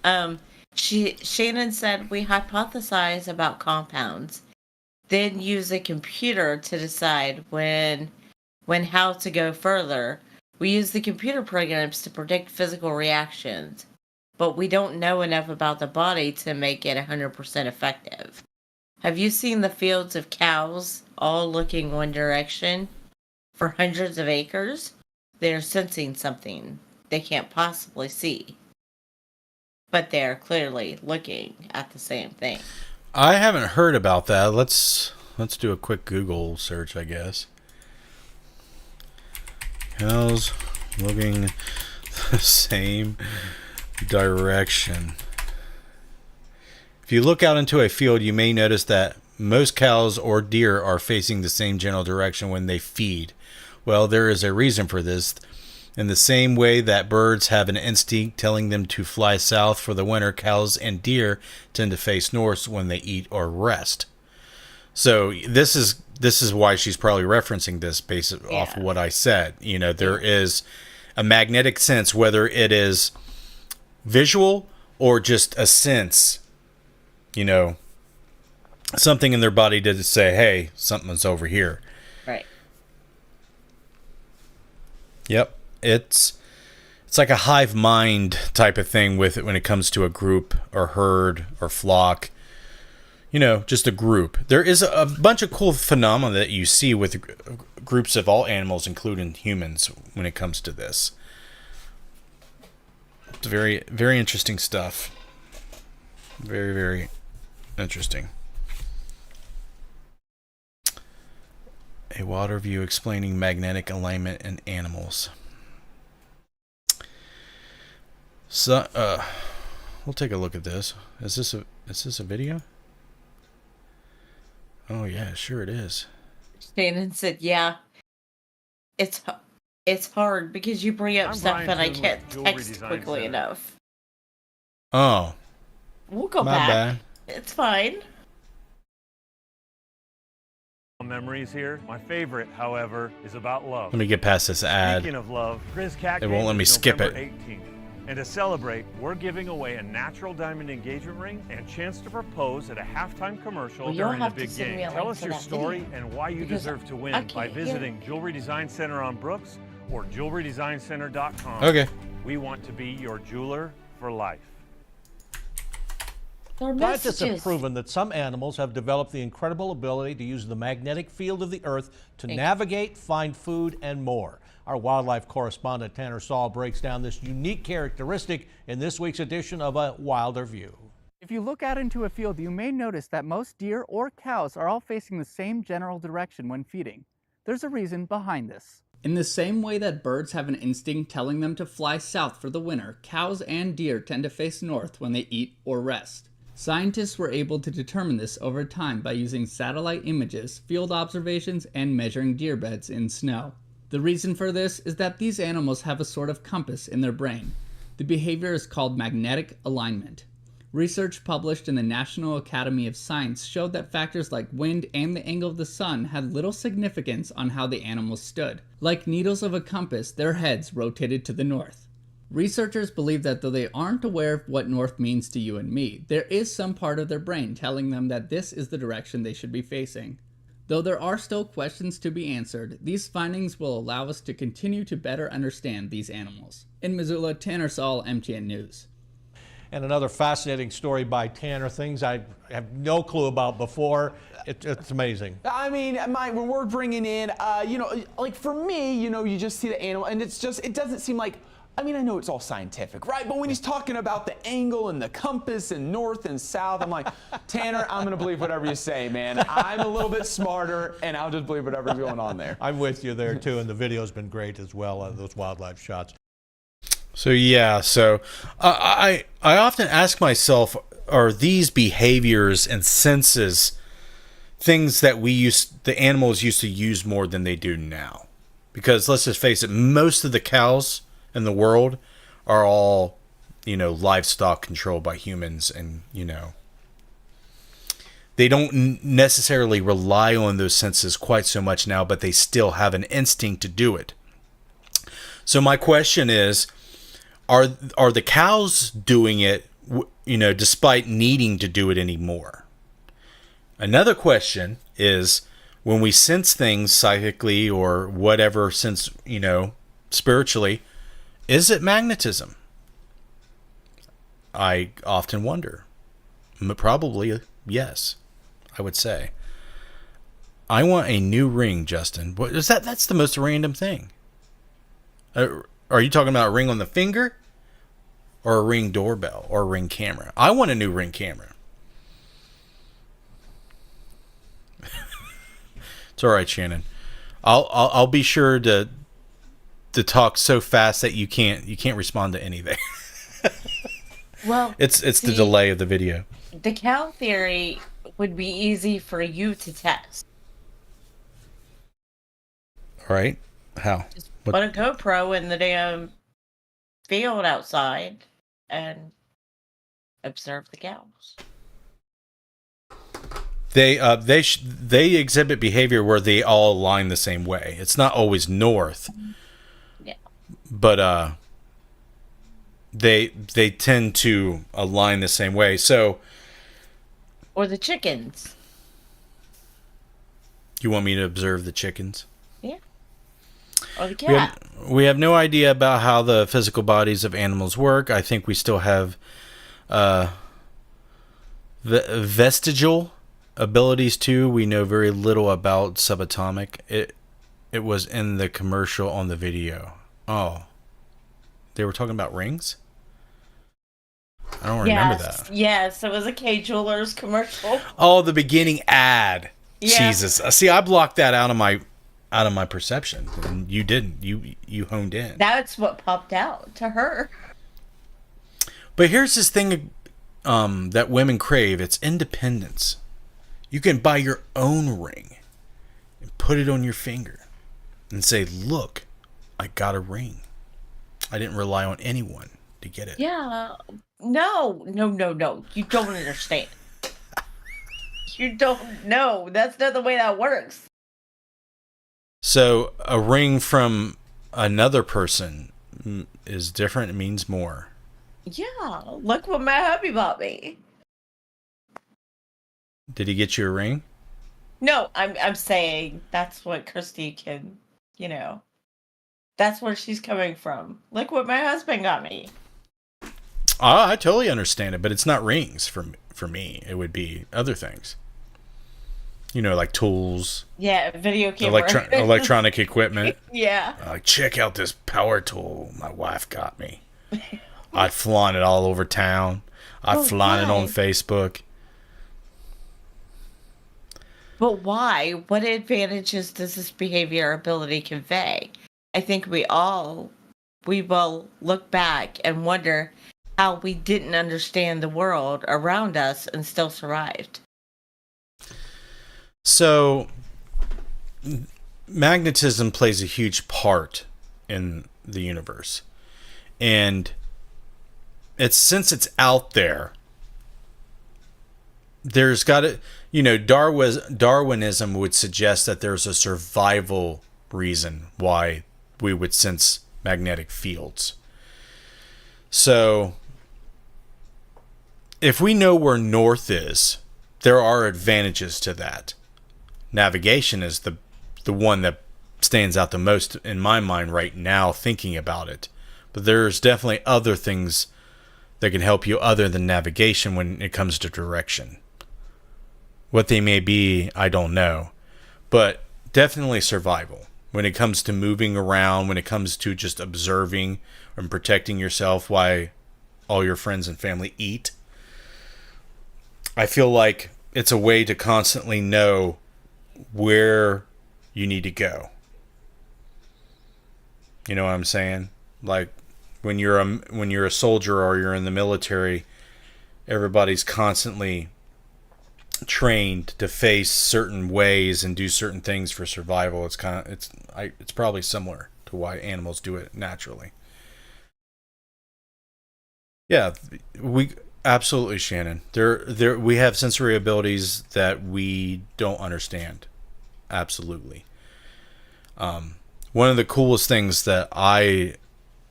[SPEAKER 4] Shannon said, we hypothesize about compounds, then use a computer to decide when how to go further. We use the computer programs to predict physical reactions, but we don't know enough about the body to make it 100% effective. Have you seen the fields of cows all looking one direction for hundreds of acres? They're sensing something they can't possibly see, but they're clearly looking at the same thing.
[SPEAKER 3] I haven't heard about that. Let's do a quick Google search, I guess. Cows looking the same direction. If you look out into a field, you may notice that most cows or deer are facing the same general direction when they feed. Well, there is a reason for this. In the same way that birds have an instinct telling them to fly south for the winter, cows and deer tend to face north when they eat or rest. So this is why she's probably referencing this based off of what I said. You know, there is a magnetic sense, whether it is visual or just a sense, you know, something in their body to say, hey, something's over here.
[SPEAKER 4] Right.
[SPEAKER 3] Yep. It's like a hive mind type of thing with it when it comes to a group or herd or flock. You know, just a group. There is a bunch of cool phenomena that you see with groups of all animals, including humans, when it comes to this. It's very, very interesting stuff. Very, very interesting. A water view explaining magnetic alignment in animals. So, we'll take a look at this. Is this a video? Oh yeah, sure it is.
[SPEAKER 4] Shannon said, "Yeah, it's hard because you bring up stuff and I can't text quickly enough."
[SPEAKER 3] Oh,
[SPEAKER 4] We'll go
[SPEAKER 3] my
[SPEAKER 4] back.
[SPEAKER 3] bad.
[SPEAKER 4] It's fine.
[SPEAKER 7] Memories here. My favorite, however, is about love.
[SPEAKER 3] Let me get past this ad.
[SPEAKER 7] Speaking of love, Grizz Cat
[SPEAKER 3] They won't let me skip it.
[SPEAKER 7] 18th. And to celebrate, we're giving away a natural diamond engagement ring and chance to propose at a halftime commercial
[SPEAKER 4] Well, you'll
[SPEAKER 7] during the
[SPEAKER 4] have to
[SPEAKER 7] big
[SPEAKER 4] send me
[SPEAKER 7] game.
[SPEAKER 4] a
[SPEAKER 7] Tell
[SPEAKER 4] link
[SPEAKER 7] us
[SPEAKER 4] to
[SPEAKER 7] your
[SPEAKER 4] that
[SPEAKER 7] story
[SPEAKER 4] video,
[SPEAKER 7] and why you
[SPEAKER 4] because
[SPEAKER 7] deserve to
[SPEAKER 4] I
[SPEAKER 7] win by
[SPEAKER 4] can't hear.
[SPEAKER 7] visiting Jewelry Design Center on Brooks or jewelrydesignCenter.com.
[SPEAKER 3] Okay.
[SPEAKER 7] We want to be your jeweler for life.
[SPEAKER 4] Their
[SPEAKER 8] Scientists have
[SPEAKER 4] messages.
[SPEAKER 8] proven that some animals have developed the incredible ability to use the magnetic field of the earth to navigate, find food, and more. Our wildlife correspondent Tanner Saul breaks down this unique characteristic in this week's edition of A Wilder View.
[SPEAKER 9] If you look out into a field, you may notice that most deer or cows are all facing the same general direction when feeding. There's a reason behind this.
[SPEAKER 10] In the same way that birds have an instinct telling them to fly south for the winter, cows and deer tend to face north when they eat or rest. Scientists were able to determine this over time by using satellite images, field observations, and measuring deer beds in snow. The reason for this is that these animals have a sort of compass in their brain. The behavior is called magnetic alignment. Research published in the National Academy of Science showed that factors like wind and the angle of the sun had little significance on how the animals stood. Like needles of a compass, their heads rotated to the north. Researchers believe that though they aren't aware of what north means to you and me, there is some part of their brain telling them that this is the direction they should be facing. Though there are still questions to be answered, these findings will allow us to continue to better understand these animals. In Missoula, Tanner Saul, MTN News.
[SPEAKER 8] And another fascinating story by Tanner, things I have no clue about before. It's amazing.
[SPEAKER 11] I mean, when we're bringing in, like for me, you just see the animal and it doesn't seem like, I mean, I know it's all scientific, right? But when he's talking about the angle and the compass and north and south, I'm like, Tanner, I'm going to believe whatever you say, man. I'm a little bit smarter, and I'll just believe whatever's going on there.
[SPEAKER 8] I'm with you there, too, and the video's been great as well, those wildlife shots.
[SPEAKER 3] So yeah, I often ask myself, are these behaviors and senses things that the animals used to use more than they do now? Because let's just face it, most of the cows in the world are all, livestock controlled by humans, and they don't necessarily rely on those senses quite so much now, but they still have an instinct to do it. So my question is, are the cows doing it, despite needing to do it anymore? Another question is, when we sense things psychically or whatever, spiritually, is it magnetism? I often wonder. Probably yes, I would say. I want a new ring, Justin. What is that? That's the most random thing. Are you talking about a ring on the finger, or a Ring doorbell, or a Ring camera? I want a new Ring camera. It's all right, Shannon. I'll be sure to talk so fast that you can't respond to anything.
[SPEAKER 4] Well,
[SPEAKER 3] it's the delay of the video.
[SPEAKER 4] The cow theory would be easy for you to test.
[SPEAKER 3] All right, how?
[SPEAKER 4] Just put a GoPro in the damn field outside and observe the cows.
[SPEAKER 3] They exhibit behavior where they all align the same way. It's not always north.
[SPEAKER 4] Yeah.
[SPEAKER 3] But they tend to align the same way. So,
[SPEAKER 4] or the chickens.
[SPEAKER 3] You want me to observe the chickens?
[SPEAKER 4] Yeah. Or the cat.
[SPEAKER 3] We have no idea about how the physical bodies of animals work. I think we still have vestigial abilities too. We know very little about subatomic. It was in the commercial on the video. Oh, they were talking about rings? I don't remember that.
[SPEAKER 4] Yes, it was a K Jewelers commercial.
[SPEAKER 3] Oh, the beginning ad.
[SPEAKER 4] Yeah.
[SPEAKER 3] Jesus. See, I blocked that out of my perception, and you didn't. You honed in.
[SPEAKER 4] That's what popped out to her.
[SPEAKER 3] But here's this thing that women crave. It's independence. You can buy your own ring and put it on your finger and say, look, I got a ring. I didn't rely on anyone to get it.
[SPEAKER 4] Yeah. No. You don't understand. You don't know. That's not the way that works.
[SPEAKER 3] So a ring from another person is different. It means more.
[SPEAKER 4] Yeah. Look what my hubby bought me.
[SPEAKER 3] Did he get you a ring?
[SPEAKER 4] No, I'm saying that's what Christy can, that's where she's coming from. Look what my husband got me.
[SPEAKER 3] I totally understand it, but it's not rings for me. It would be other things. Like tools.
[SPEAKER 4] Yeah, video camera.
[SPEAKER 3] Electronic equipment.
[SPEAKER 4] Yeah.
[SPEAKER 3] Like, check out this power tool my wife got me. I'd flaunt it all over town. I'd flaunt it on Facebook.
[SPEAKER 4] But why? What advantages does this behavior or ability convey? I think we will look back and wonder how we didn't understand the world around us and still survived.
[SPEAKER 3] So, magnetism plays a huge part in the universe. And since it's out there, there's got to, Darwinism would suggest that there's a survival reason why we would sense magnetic fields. So, if we know where north is, there are advantages to that. Navigation is the one that stands out the most in my mind right now thinking about it. But there's definitely other things that can help you other than navigation when it comes to direction. What they may be, I don't know. But definitely survival. When it comes to moving around, when it comes to just observing and protecting yourself while all your friends and family eat. I feel like it's a way to constantly know where you need to go. You know what I'm saying? Like when you're a soldier or you're in the military, everybody's constantly trained to face certain ways and do certain things for survival. It's probably similar to why animals do it naturally. Yeah, we absolutely, Shannon. There we have sensory abilities that we don't understand. Absolutely. One of the coolest things that I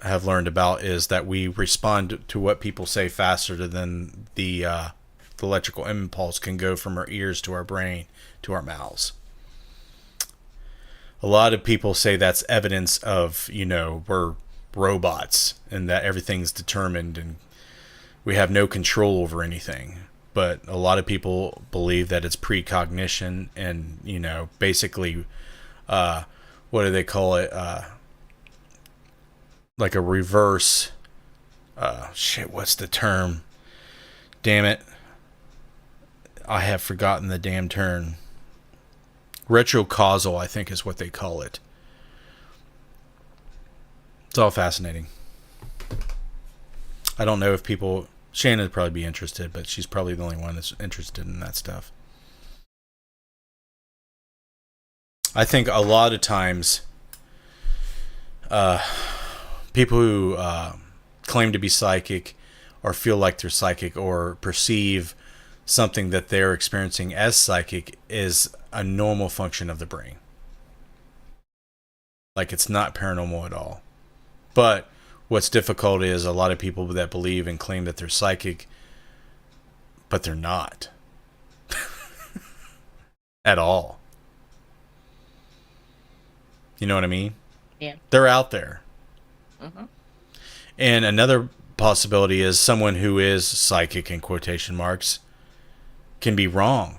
[SPEAKER 3] have learned about is that we respond to what people say faster than the electrical impulse can go from our ears to our brain to our mouths. A lot of people say that's evidence of, we're robots and that everything's determined and we have no control over anything. But a lot of people believe that it's precognition and, basically, what do they call it? Like a reverse, what's the term? Damn it. I have forgotten the damn term. Retrocausal, I think is what they call it. It's all fascinating. I don't know if people... Shannon would probably be interested, but she's probably the only one that's interested in that stuff. I think a lot of times, people who claim to be psychic or feel like they're psychic or perceive something that they're experiencing as psychic is a normal function of the brain. Like, it's not paranormal at all. But what's difficult is a lot of people that believe and claim that they're psychic, but they're not. At all. You know what I mean?
[SPEAKER 4] Yeah.
[SPEAKER 3] They're out there.
[SPEAKER 4] Mm-hmm.
[SPEAKER 3] And another possibility is someone who is psychic, in quotation marks, can be wrong.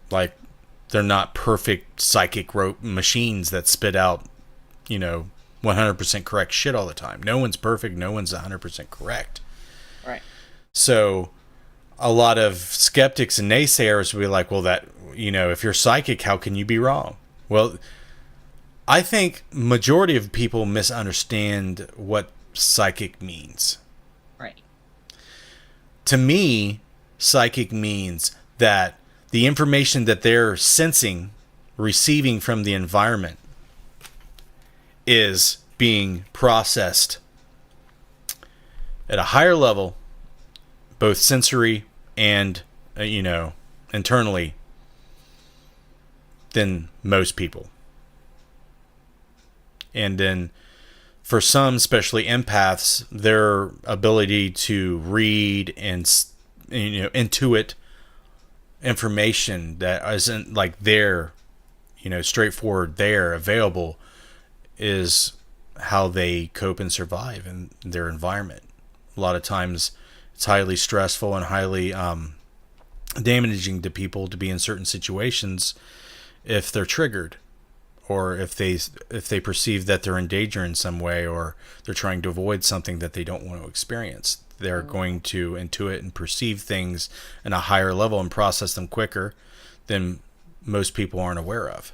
[SPEAKER 3] Like, they're not perfect psychic machines that spit out, 100% correct shit all the time. No one's perfect. No one's 100% correct.
[SPEAKER 4] Right.
[SPEAKER 3] So a lot of skeptics and naysayers will be like, well, if you're psychic, how can you be wrong? Well, I think majority of people misunderstand what psychic means.
[SPEAKER 4] Right.
[SPEAKER 3] To me, psychic means that the information that they're sensing, receiving from the environment, is being processed at a higher level, both sensory and, internally, than most people. And then for some, especially empaths, their ability to read and, intuit information that isn't like there, straightforward there, available, is how they cope and survive in their environment. A lot of times it's highly stressful and highly damaging to people to be in certain situations if they're triggered, or if they perceive that they're in danger in some way, or they're trying to avoid something that they don't want to experience. They're going to intuit and perceive things in a higher level and process them quicker than most people aren't aware of.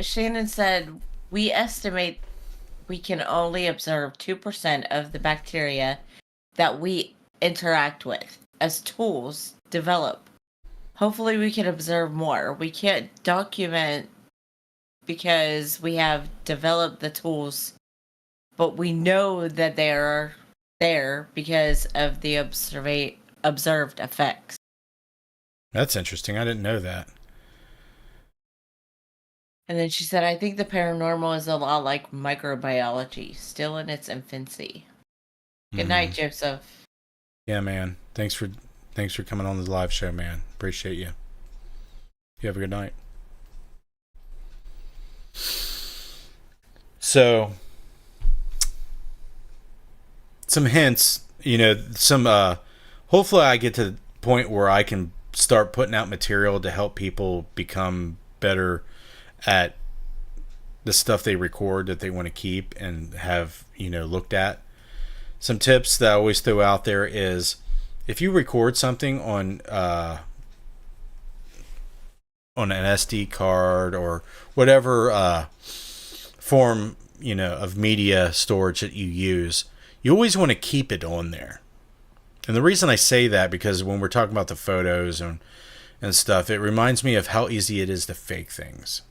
[SPEAKER 4] Shannon said, we estimate we can only observe 2% of the bacteria that we interact with as tools develop. Hopefully we can observe more. We can't document because we have developed the tools, but we know that they are there because of the observed effects.
[SPEAKER 3] That's interesting. I didn't know that.
[SPEAKER 4] And then she said, I think the paranormal is a lot like microbiology, still in its infancy. Good night, Joseph.
[SPEAKER 3] Yeah, man. Thanks for coming on the live show, man. Appreciate you. You have a good night. So, some hints, hopefully I get to the point where I can start putting out material to help people become better at the stuff they record that they want to keep and have, looked at. Some tips that I always throw out there is, if you record something on an SD card or whatever form, of media storage that you use, you always want to keep it on there. And the reason I say that, because when we're talking about the photos and stuff, it reminds me of how easy it is to fake things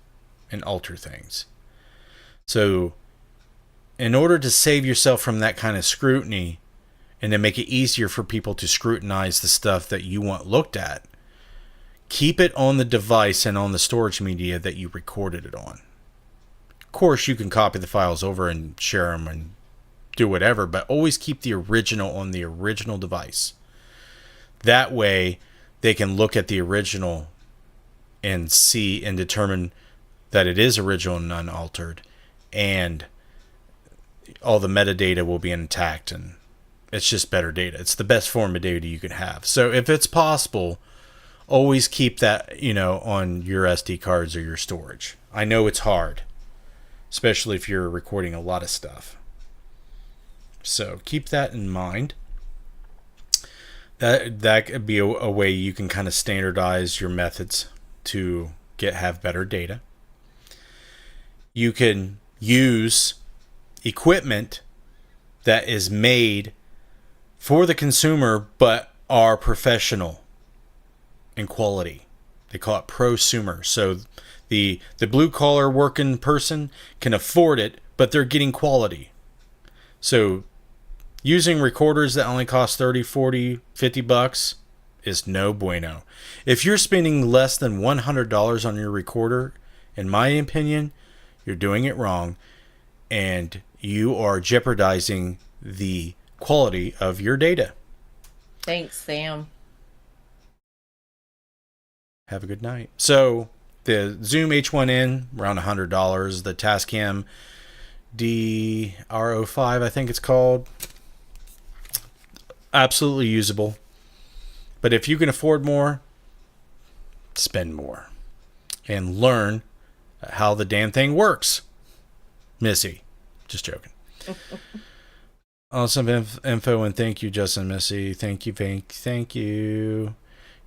[SPEAKER 3] and alter things. So in order to save yourself from that kind of scrutiny and to make it easier for people to scrutinize the stuff that you want looked at, keep it on the device and on the storage media that you recorded it on. Of course, you can copy the files over and share them and do whatever, but always keep the original on the original device. That way, they can look at the original and see and determine that it is original and unaltered, and all the metadata will be intact, and it's just better data. It's the best form of data you can have. So if it's possible, always keep that, on your SD cards or your storage. I know it's hard, especially if you're recording a lot of stuff. So keep that in mind. That could be a way you can kind of standardize your methods to have better data. You can use equipment that is made for the consumer but are professional in quality. They call it prosumer. So the blue collar working person can afford it, but they're getting quality. So Using recorders that only cost 30, 40, 50 bucks is no bueno. If you're spending less than $100 on your recorder, in my opinion, you're doing it wrong, and you are jeopardizing the quality of your data.
[SPEAKER 4] Thanks, Sam.
[SPEAKER 3] Have a good night. So the Zoom H1N, around $100. The Tascam DRO5, I think it's called. Absolutely usable. But if you can afford more, spend more. And learn how the damn thing works. Missy. Just joking. Awesome info, and thank you, Justin, Missy. Thank you.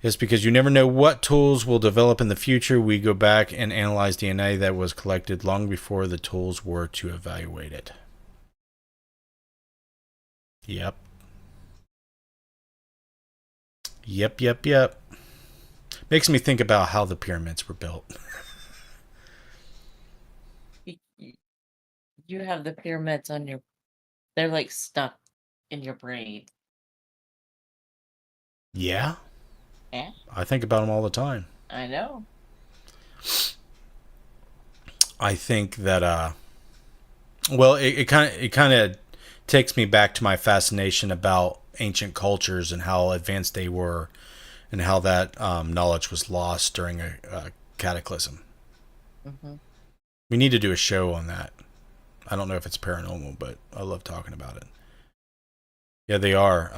[SPEAKER 3] It's because you never know what tools will develop in the future. We go back and analyze DNA that was collected long before the tools were to evaluate it. Yep. Makes me think about how the pyramids were built.
[SPEAKER 4] You have the pyramids on your... They're like stuck in your brain.
[SPEAKER 3] Yeah?
[SPEAKER 4] Yeah?
[SPEAKER 3] I think about them all the time.
[SPEAKER 4] I know.
[SPEAKER 3] I think that, well, it kind of takes me back to my fascination about ancient cultures and how advanced they were, and how that knowledge was lost during a cataclysm.
[SPEAKER 4] Mm-hmm.
[SPEAKER 3] We need to do a show on that. I don't know if it's paranormal, but I love talking about it. Yeah, they are.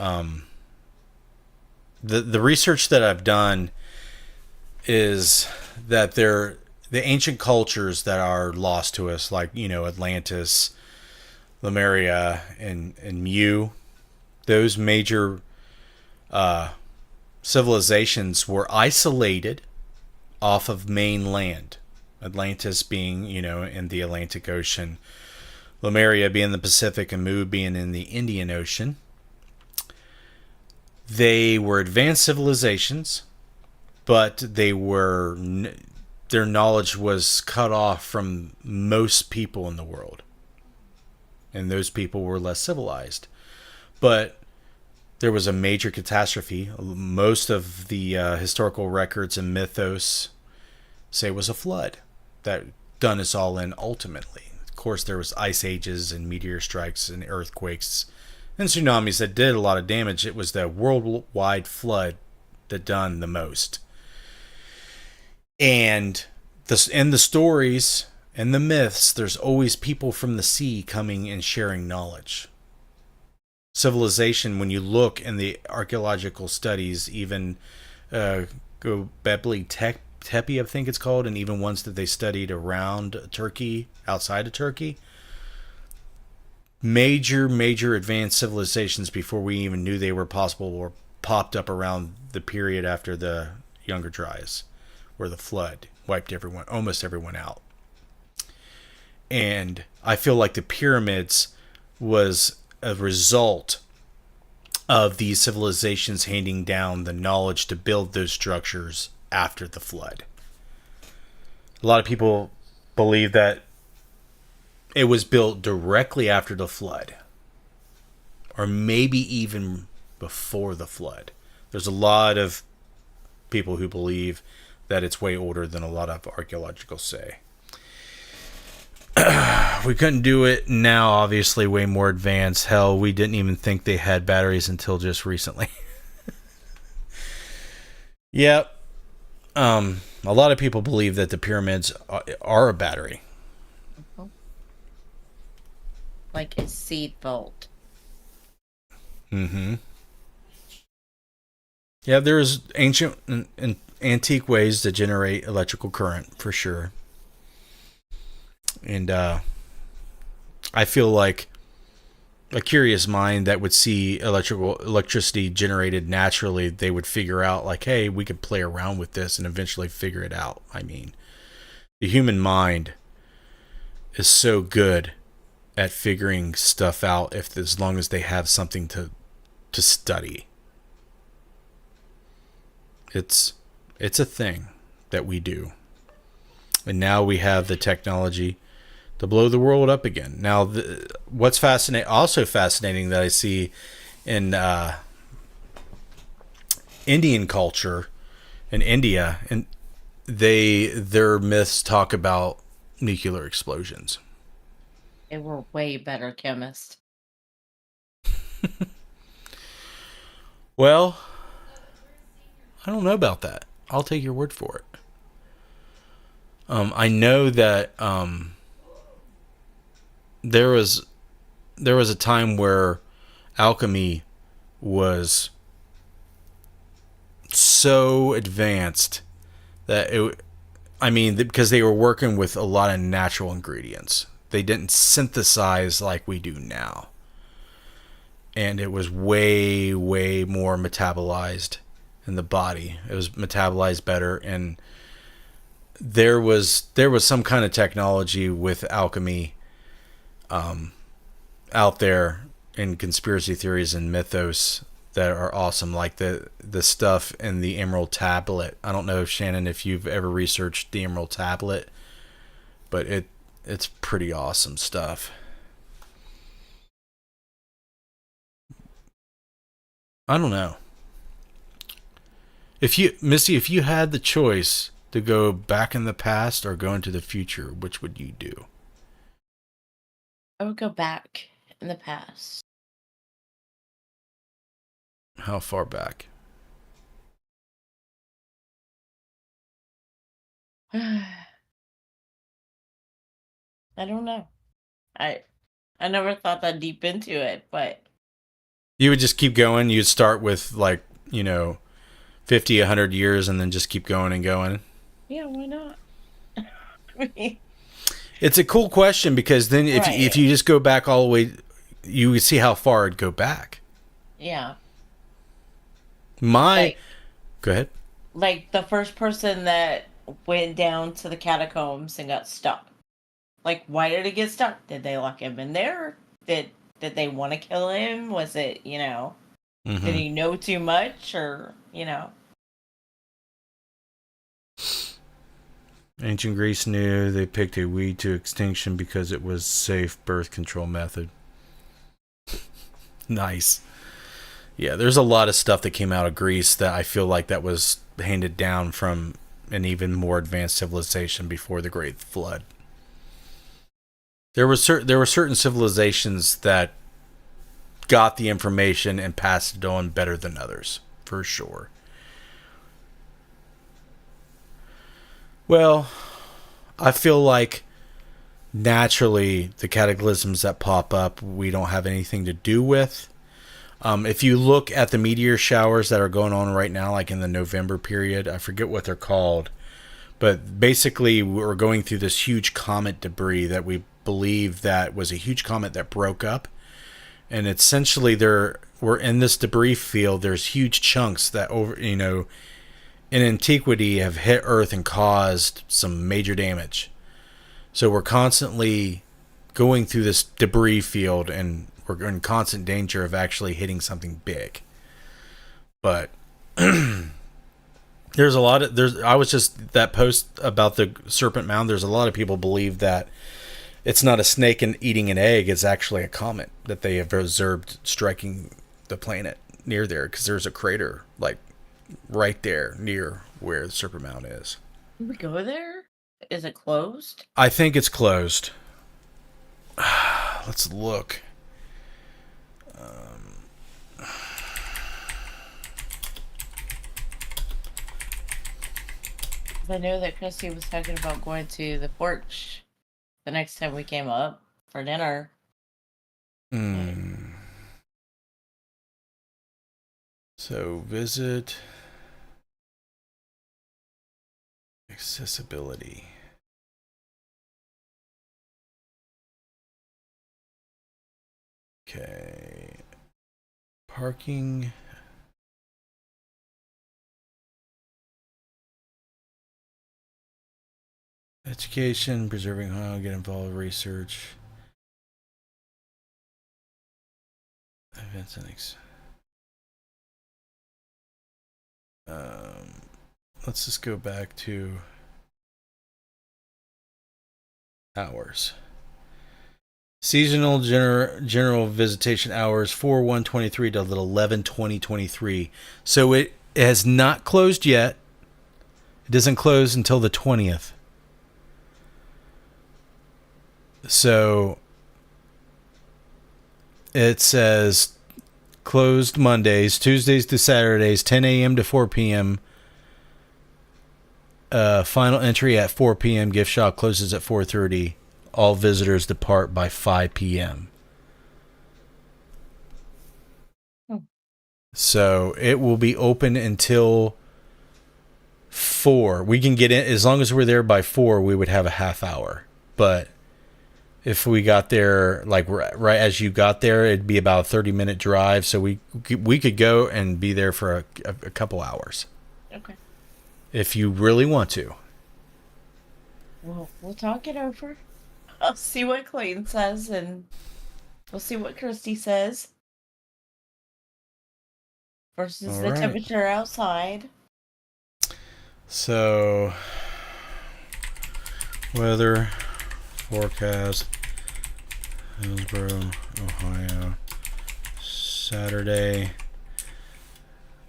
[SPEAKER 3] The research that I've done is that the ancient cultures that are lost to us, like, Atlantis, Lemuria, and Mu, those major civilizations were isolated off of mainland. Atlantis being, in the Atlantic Ocean, Lemuria being the Pacific, and Mu being in the Indian Ocean. They were advanced civilizations, but their knowledge was cut off from most people in the world. And those people were less civilized. But there was a major catastrophe. Most of the historical records and mythos say it was a flood that done us all in ultimately. Of course, there was ice ages and meteor strikes and earthquakes and tsunamis that did a lot of damage. It was the worldwide flood that done the most. And in the stories and the myths, there's always people from the sea coming and sharing knowledge. Civilization, when you look in the archaeological studies, even Göbekli Tepe, I think it's called, and even ones that they studied around Turkey, outside of Turkey, major advanced civilizations before we even knew they were possible were popped up around the period after the Younger Dryas, where the flood wiped almost everyone out. And I feel like the pyramids was a result of these civilizations handing down the knowledge to build those structures after the flood. A lot of people believe that it was built directly after the flood, or maybe even before the flood. There's a lot of people who believe that it's way older than a lot of archaeological say. We couldn't do it now, obviously, way more advanced. Hell, we didn't even think they had batteries until just recently. Yep. A lot of people believe that the pyramids are a battery.
[SPEAKER 4] Like a seed vault.
[SPEAKER 3] Mm-hmm. Yeah, there's ancient and antique ways to generate electrical current, for sure. And I feel like a curious mind that would see electricity generated naturally, they would figure out, like, hey, we could play around with this and eventually figure it out. I mean, the human mind is so good at figuring stuff out as long as they have something to study. It's a thing that we do. And now we have the technology to blow the world up again. Now, what's also fascinating that I see in Indian culture in India, and their myths talk about nuclear explosions.
[SPEAKER 4] They were way better chemists.
[SPEAKER 3] Well, I don't know about that. I'll take your word for it. I know that there was a time where alchemy was so advanced that because they were working with a lot of natural ingredients. They didn't synthesize like we do now. And it was way, way more metabolized in the body. It was metabolized better, and there was some kind of technology with alchemy out there in conspiracy theories and mythos that are awesome, like the stuff in the Emerald Tablet. I don't know, Shannon, if you've ever researched the Emerald Tablet, but it's pretty awesome stuff. I don't know. Missy, if you had the choice to go back in the past or go into the future, which would you do?
[SPEAKER 4] I would go back in the past.
[SPEAKER 3] How far back?
[SPEAKER 4] I don't know. I never thought that deep into it, but
[SPEAKER 3] You would just keep going. You'd start with 50, 100 years and then just keep going and going.
[SPEAKER 4] yeah, why not?
[SPEAKER 3] It's a cool question because then if you just go back all the way, you would see how far it'd go back.
[SPEAKER 4] Yeah.
[SPEAKER 3] Go ahead.
[SPEAKER 4] Like the first person that went down to the catacombs and got stuck. Like, why did he get stuck? Did they lock him in there? Did they want to kill him? Was it, did he know too much, or,
[SPEAKER 3] Ancient Greece knew they picked a weed to extinction because it was safe birth control method. Nice. Yeah, there's a lot of stuff that came out of Greece that I feel like that was handed down from an even more advanced civilization before the Great Flood. There were certain civilizations that got the information and passed it on better than others, for sure. Well, I feel like naturally the cataclysms that pop up we don't have anything to do with. If you look at the meteor showers that are going on right now, like in the November period, I forget what they're called, but basically we're going through this huge comet debris that we believe that was a huge comet that broke up, and essentially we're in this debris field. There's huge chunks that in antiquity have hit Earth and caused some major damage. So we're constantly going through this debris field, and we're in constant danger of actually hitting something big. But I was just that post about the Serpent Mound. There's a lot of people believe that it's not a snake and eating an egg. It's actually a comet that they have observed striking the planet near there, because there's a crater like right there near where the Serpent Mound is.
[SPEAKER 4] Can we go there? Is it closed?
[SPEAKER 3] I think it's closed. Let's look.
[SPEAKER 4] I know that Christy was talking about going to the porch the next time we came up for dinner.
[SPEAKER 3] So visit accessibility. Okay. Parking. Education, preserving home, get involved in research. Events and let's just go back to hours. Seasonal general visitation hours 4/1/23 to 11/20/23. So it has not closed yet. It doesn't close until the 20th. So it says closed Mondays, Tuesdays to Saturdays, 10 a.m. to 4 p.m. Final entry at 4 p.m. Gift shop closes at 4:30. All visitors depart by 5 p.m. So it will be open until 4. We can get in as long as we're there by 4. We would have a half hour. But if we got there like right as you got there, it'd be about a 30-minute drive. So we could go and be there for a couple hours.
[SPEAKER 4] Okay.
[SPEAKER 3] If you really want to.
[SPEAKER 4] Well, we'll talk it over. I'll see what Clayton says, and we'll see what Christy says. Versus
[SPEAKER 3] All
[SPEAKER 4] the
[SPEAKER 3] right.
[SPEAKER 4] temperature outside.
[SPEAKER 3] So, weather forecast, Hillsboro, Ohio, Saturday,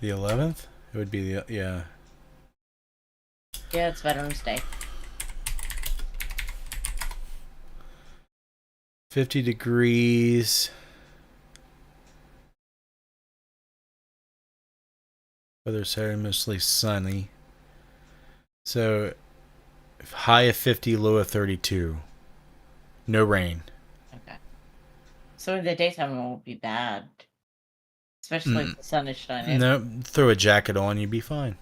[SPEAKER 3] the 11th? It would be the, yeah.
[SPEAKER 4] Yeah, it's Veterans Day.
[SPEAKER 3] 50 degrees. Weather Saturday, mostly sunny. So, high of 50, low of 32. No rain.
[SPEAKER 4] Okay. So in the daytime it won't be bad. Especially if the sun is shining.
[SPEAKER 3] No, throw a jacket on, you'd be fine.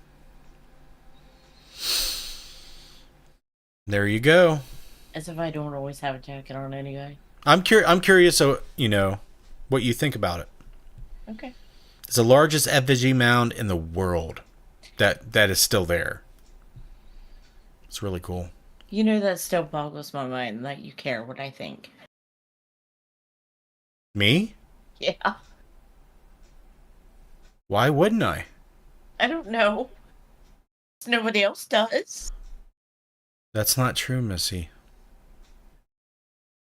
[SPEAKER 3] There you go.
[SPEAKER 4] As if I don't always have a jacket on anyway.
[SPEAKER 3] I'm curious, so what you think about it.
[SPEAKER 4] Okay.
[SPEAKER 3] It's the largest effigy mound in the world that is still there. It's really cool.
[SPEAKER 4] You know, that still boggles my mind that you care what I think.
[SPEAKER 3] Me?
[SPEAKER 4] Yeah.
[SPEAKER 3] Why wouldn't I?
[SPEAKER 4] I don't know. Nobody else does.
[SPEAKER 3] That's not true, Missy.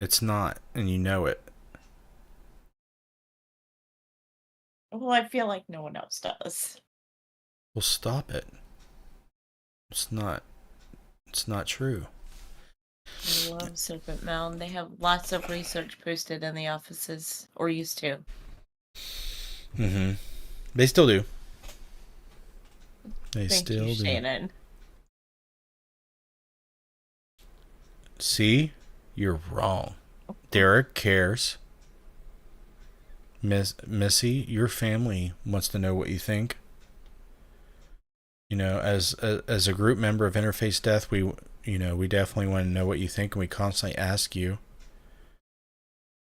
[SPEAKER 3] It's not, and you know it.
[SPEAKER 4] Well, I feel like no one else does.
[SPEAKER 3] Well, stop it. It's not true.
[SPEAKER 4] I love Serpent Mound. They have lots of research posted in the offices, or used to.
[SPEAKER 3] Mm-hmm. They still do. They
[SPEAKER 4] Thank
[SPEAKER 3] still
[SPEAKER 4] you,
[SPEAKER 3] do.
[SPEAKER 4] Shannon.
[SPEAKER 3] See? You're wrong. Derek cares. Missy, your family wants to know what you think. You know, as a group member of Interface Death, we definitely want to know what you think, and we constantly ask you.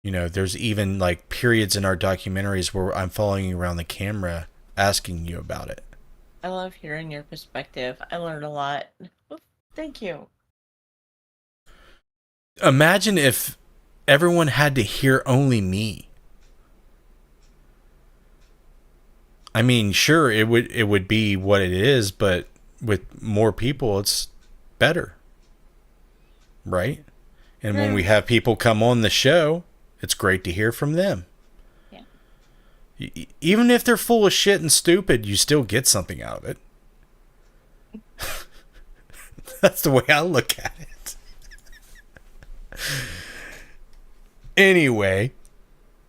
[SPEAKER 3] You know, there's even like periods in our documentaries where I'm following you around the camera asking you about it.
[SPEAKER 4] I love hearing your perspective. I learned a lot. Well, thank you.
[SPEAKER 3] Imagine if everyone had to hear only me. I mean, sure, it would be what it is, but with more people, it's better, right? And when we have people come on the show, it's great to hear from them. Yeah. Even if they're full of shit and stupid, you still get something out of it. That's the way I look at it. Anyway,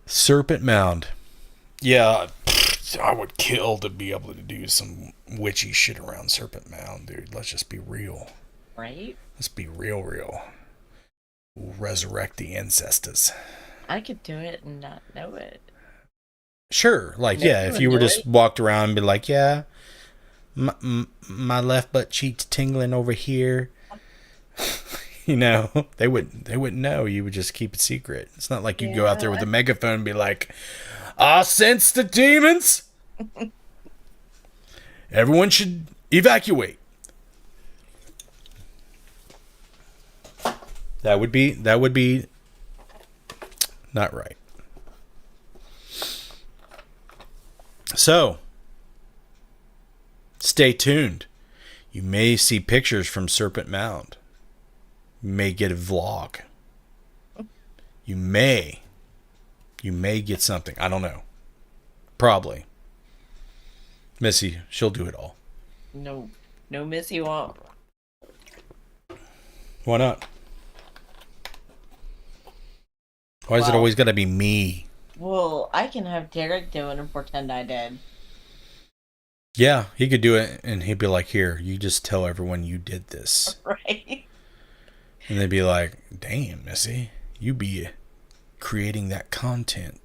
[SPEAKER 3] Serpent Mound. Yeah, I would kill to be able to do some witchy shit around Serpent Mound, dude. Let's just be real.
[SPEAKER 4] Right?
[SPEAKER 3] Let's be real. We'll resurrect the ancestors.
[SPEAKER 4] I could do it and not know it.
[SPEAKER 3] Sure, like, yeah, if you were just walked around and be like, yeah, my left butt cheek's tingling over here. You know, they wouldn't know. You would just keep it secret. It's not like you go out there with a megaphone and be like, I sense the demons. Everyone should evacuate. That would be not right. So, stay tuned. You may see pictures from Serpent Mound. You may get a vlog. you may get something. I don't know. Probably. Missy, she'll do it all.
[SPEAKER 4] No, Missy won't.
[SPEAKER 3] Why not? Why is it always got to be me?
[SPEAKER 4] Well, I can have Derek do it and pretend I did.
[SPEAKER 3] Yeah, he could do it, and he'd be like, here, you just tell everyone you did this.
[SPEAKER 4] Right.
[SPEAKER 3] And they'd be like, damn, Missy, you be creating that content.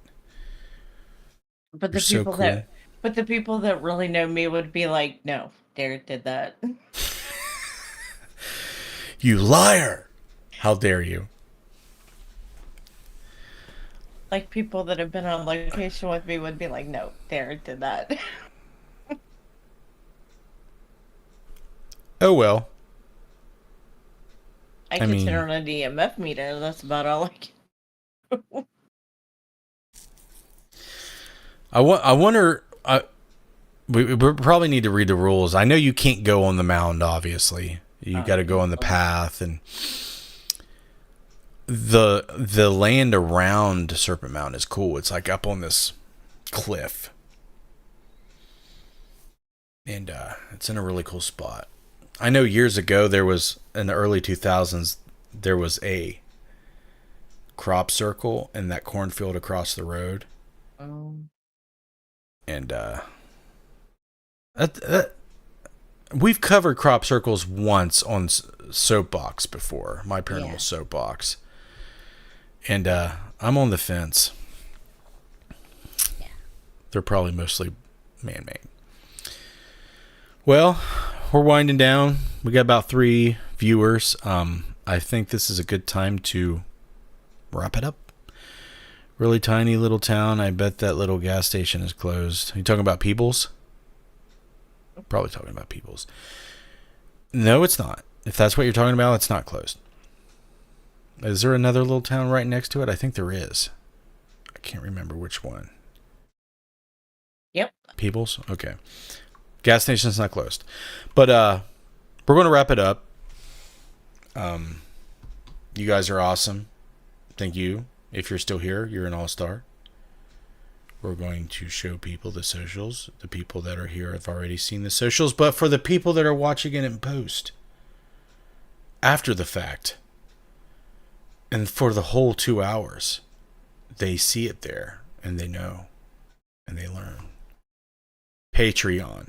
[SPEAKER 4] But the people that really know me would be like, no, Derek did that.
[SPEAKER 3] You liar! How dare you?
[SPEAKER 4] Like, people that have been on location with me would be like, no, Derek did that.
[SPEAKER 3] Oh, well.
[SPEAKER 4] I can turn on an EMF meter. That's about all I can do.
[SPEAKER 3] I wonder... we probably need to read the rules. I know you can't go on the mound, obviously. You got to go on the path, and the land around Serpent Mountain is cool. It's like up on this cliff, and it's in a really cool spot. I know years ago there was, in the early 2000s, there was a crop circle in that cornfield across the road, and we've covered crop circles once on Soapbox before, my paranormal Soapbox. And I'm on the fence. Yeah. They're probably mostly man-made. Well, we're winding down. We got about 3 viewers. I think this is a good time to wrap it up. Really tiny little town. I bet that little gas station is closed. Are you talking about Peoples? Probably talking about Peoples. No, it's not. If that's what you're talking about, it's not closed. Is there another little town right next to it? I think there is. I can't remember which one.
[SPEAKER 4] Yep.
[SPEAKER 3] Peoples? Okay. Gas station's not closed. But we're going to wrap it up. You guys are awesome. Thank you. If you're still here, you're an all-star. We're going to show people the socials. The people that are here have already seen the socials. But for the people that are watching it in post, after the fact, and for the whole 2 hours, they see it there, and they know, and they learn. Patreon.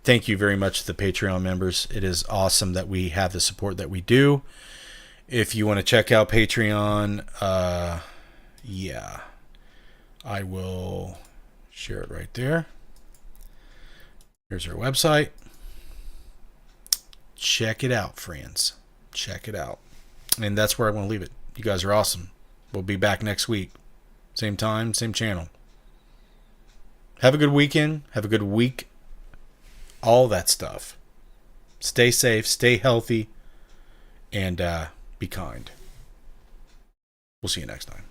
[SPEAKER 3] Thank you very much to the Patreon members. It is awesome that we have the support that we do. If you want to check out Patreon, I will share it right there. Here's our website. Check it out, friends. Check it out. And that's where I want to leave it. You guys are awesome. We'll be back next week. Same time, same channel. Have a good weekend. Have a good week. All that stuff. Stay safe. Stay healthy. And be kind. We'll see you next time.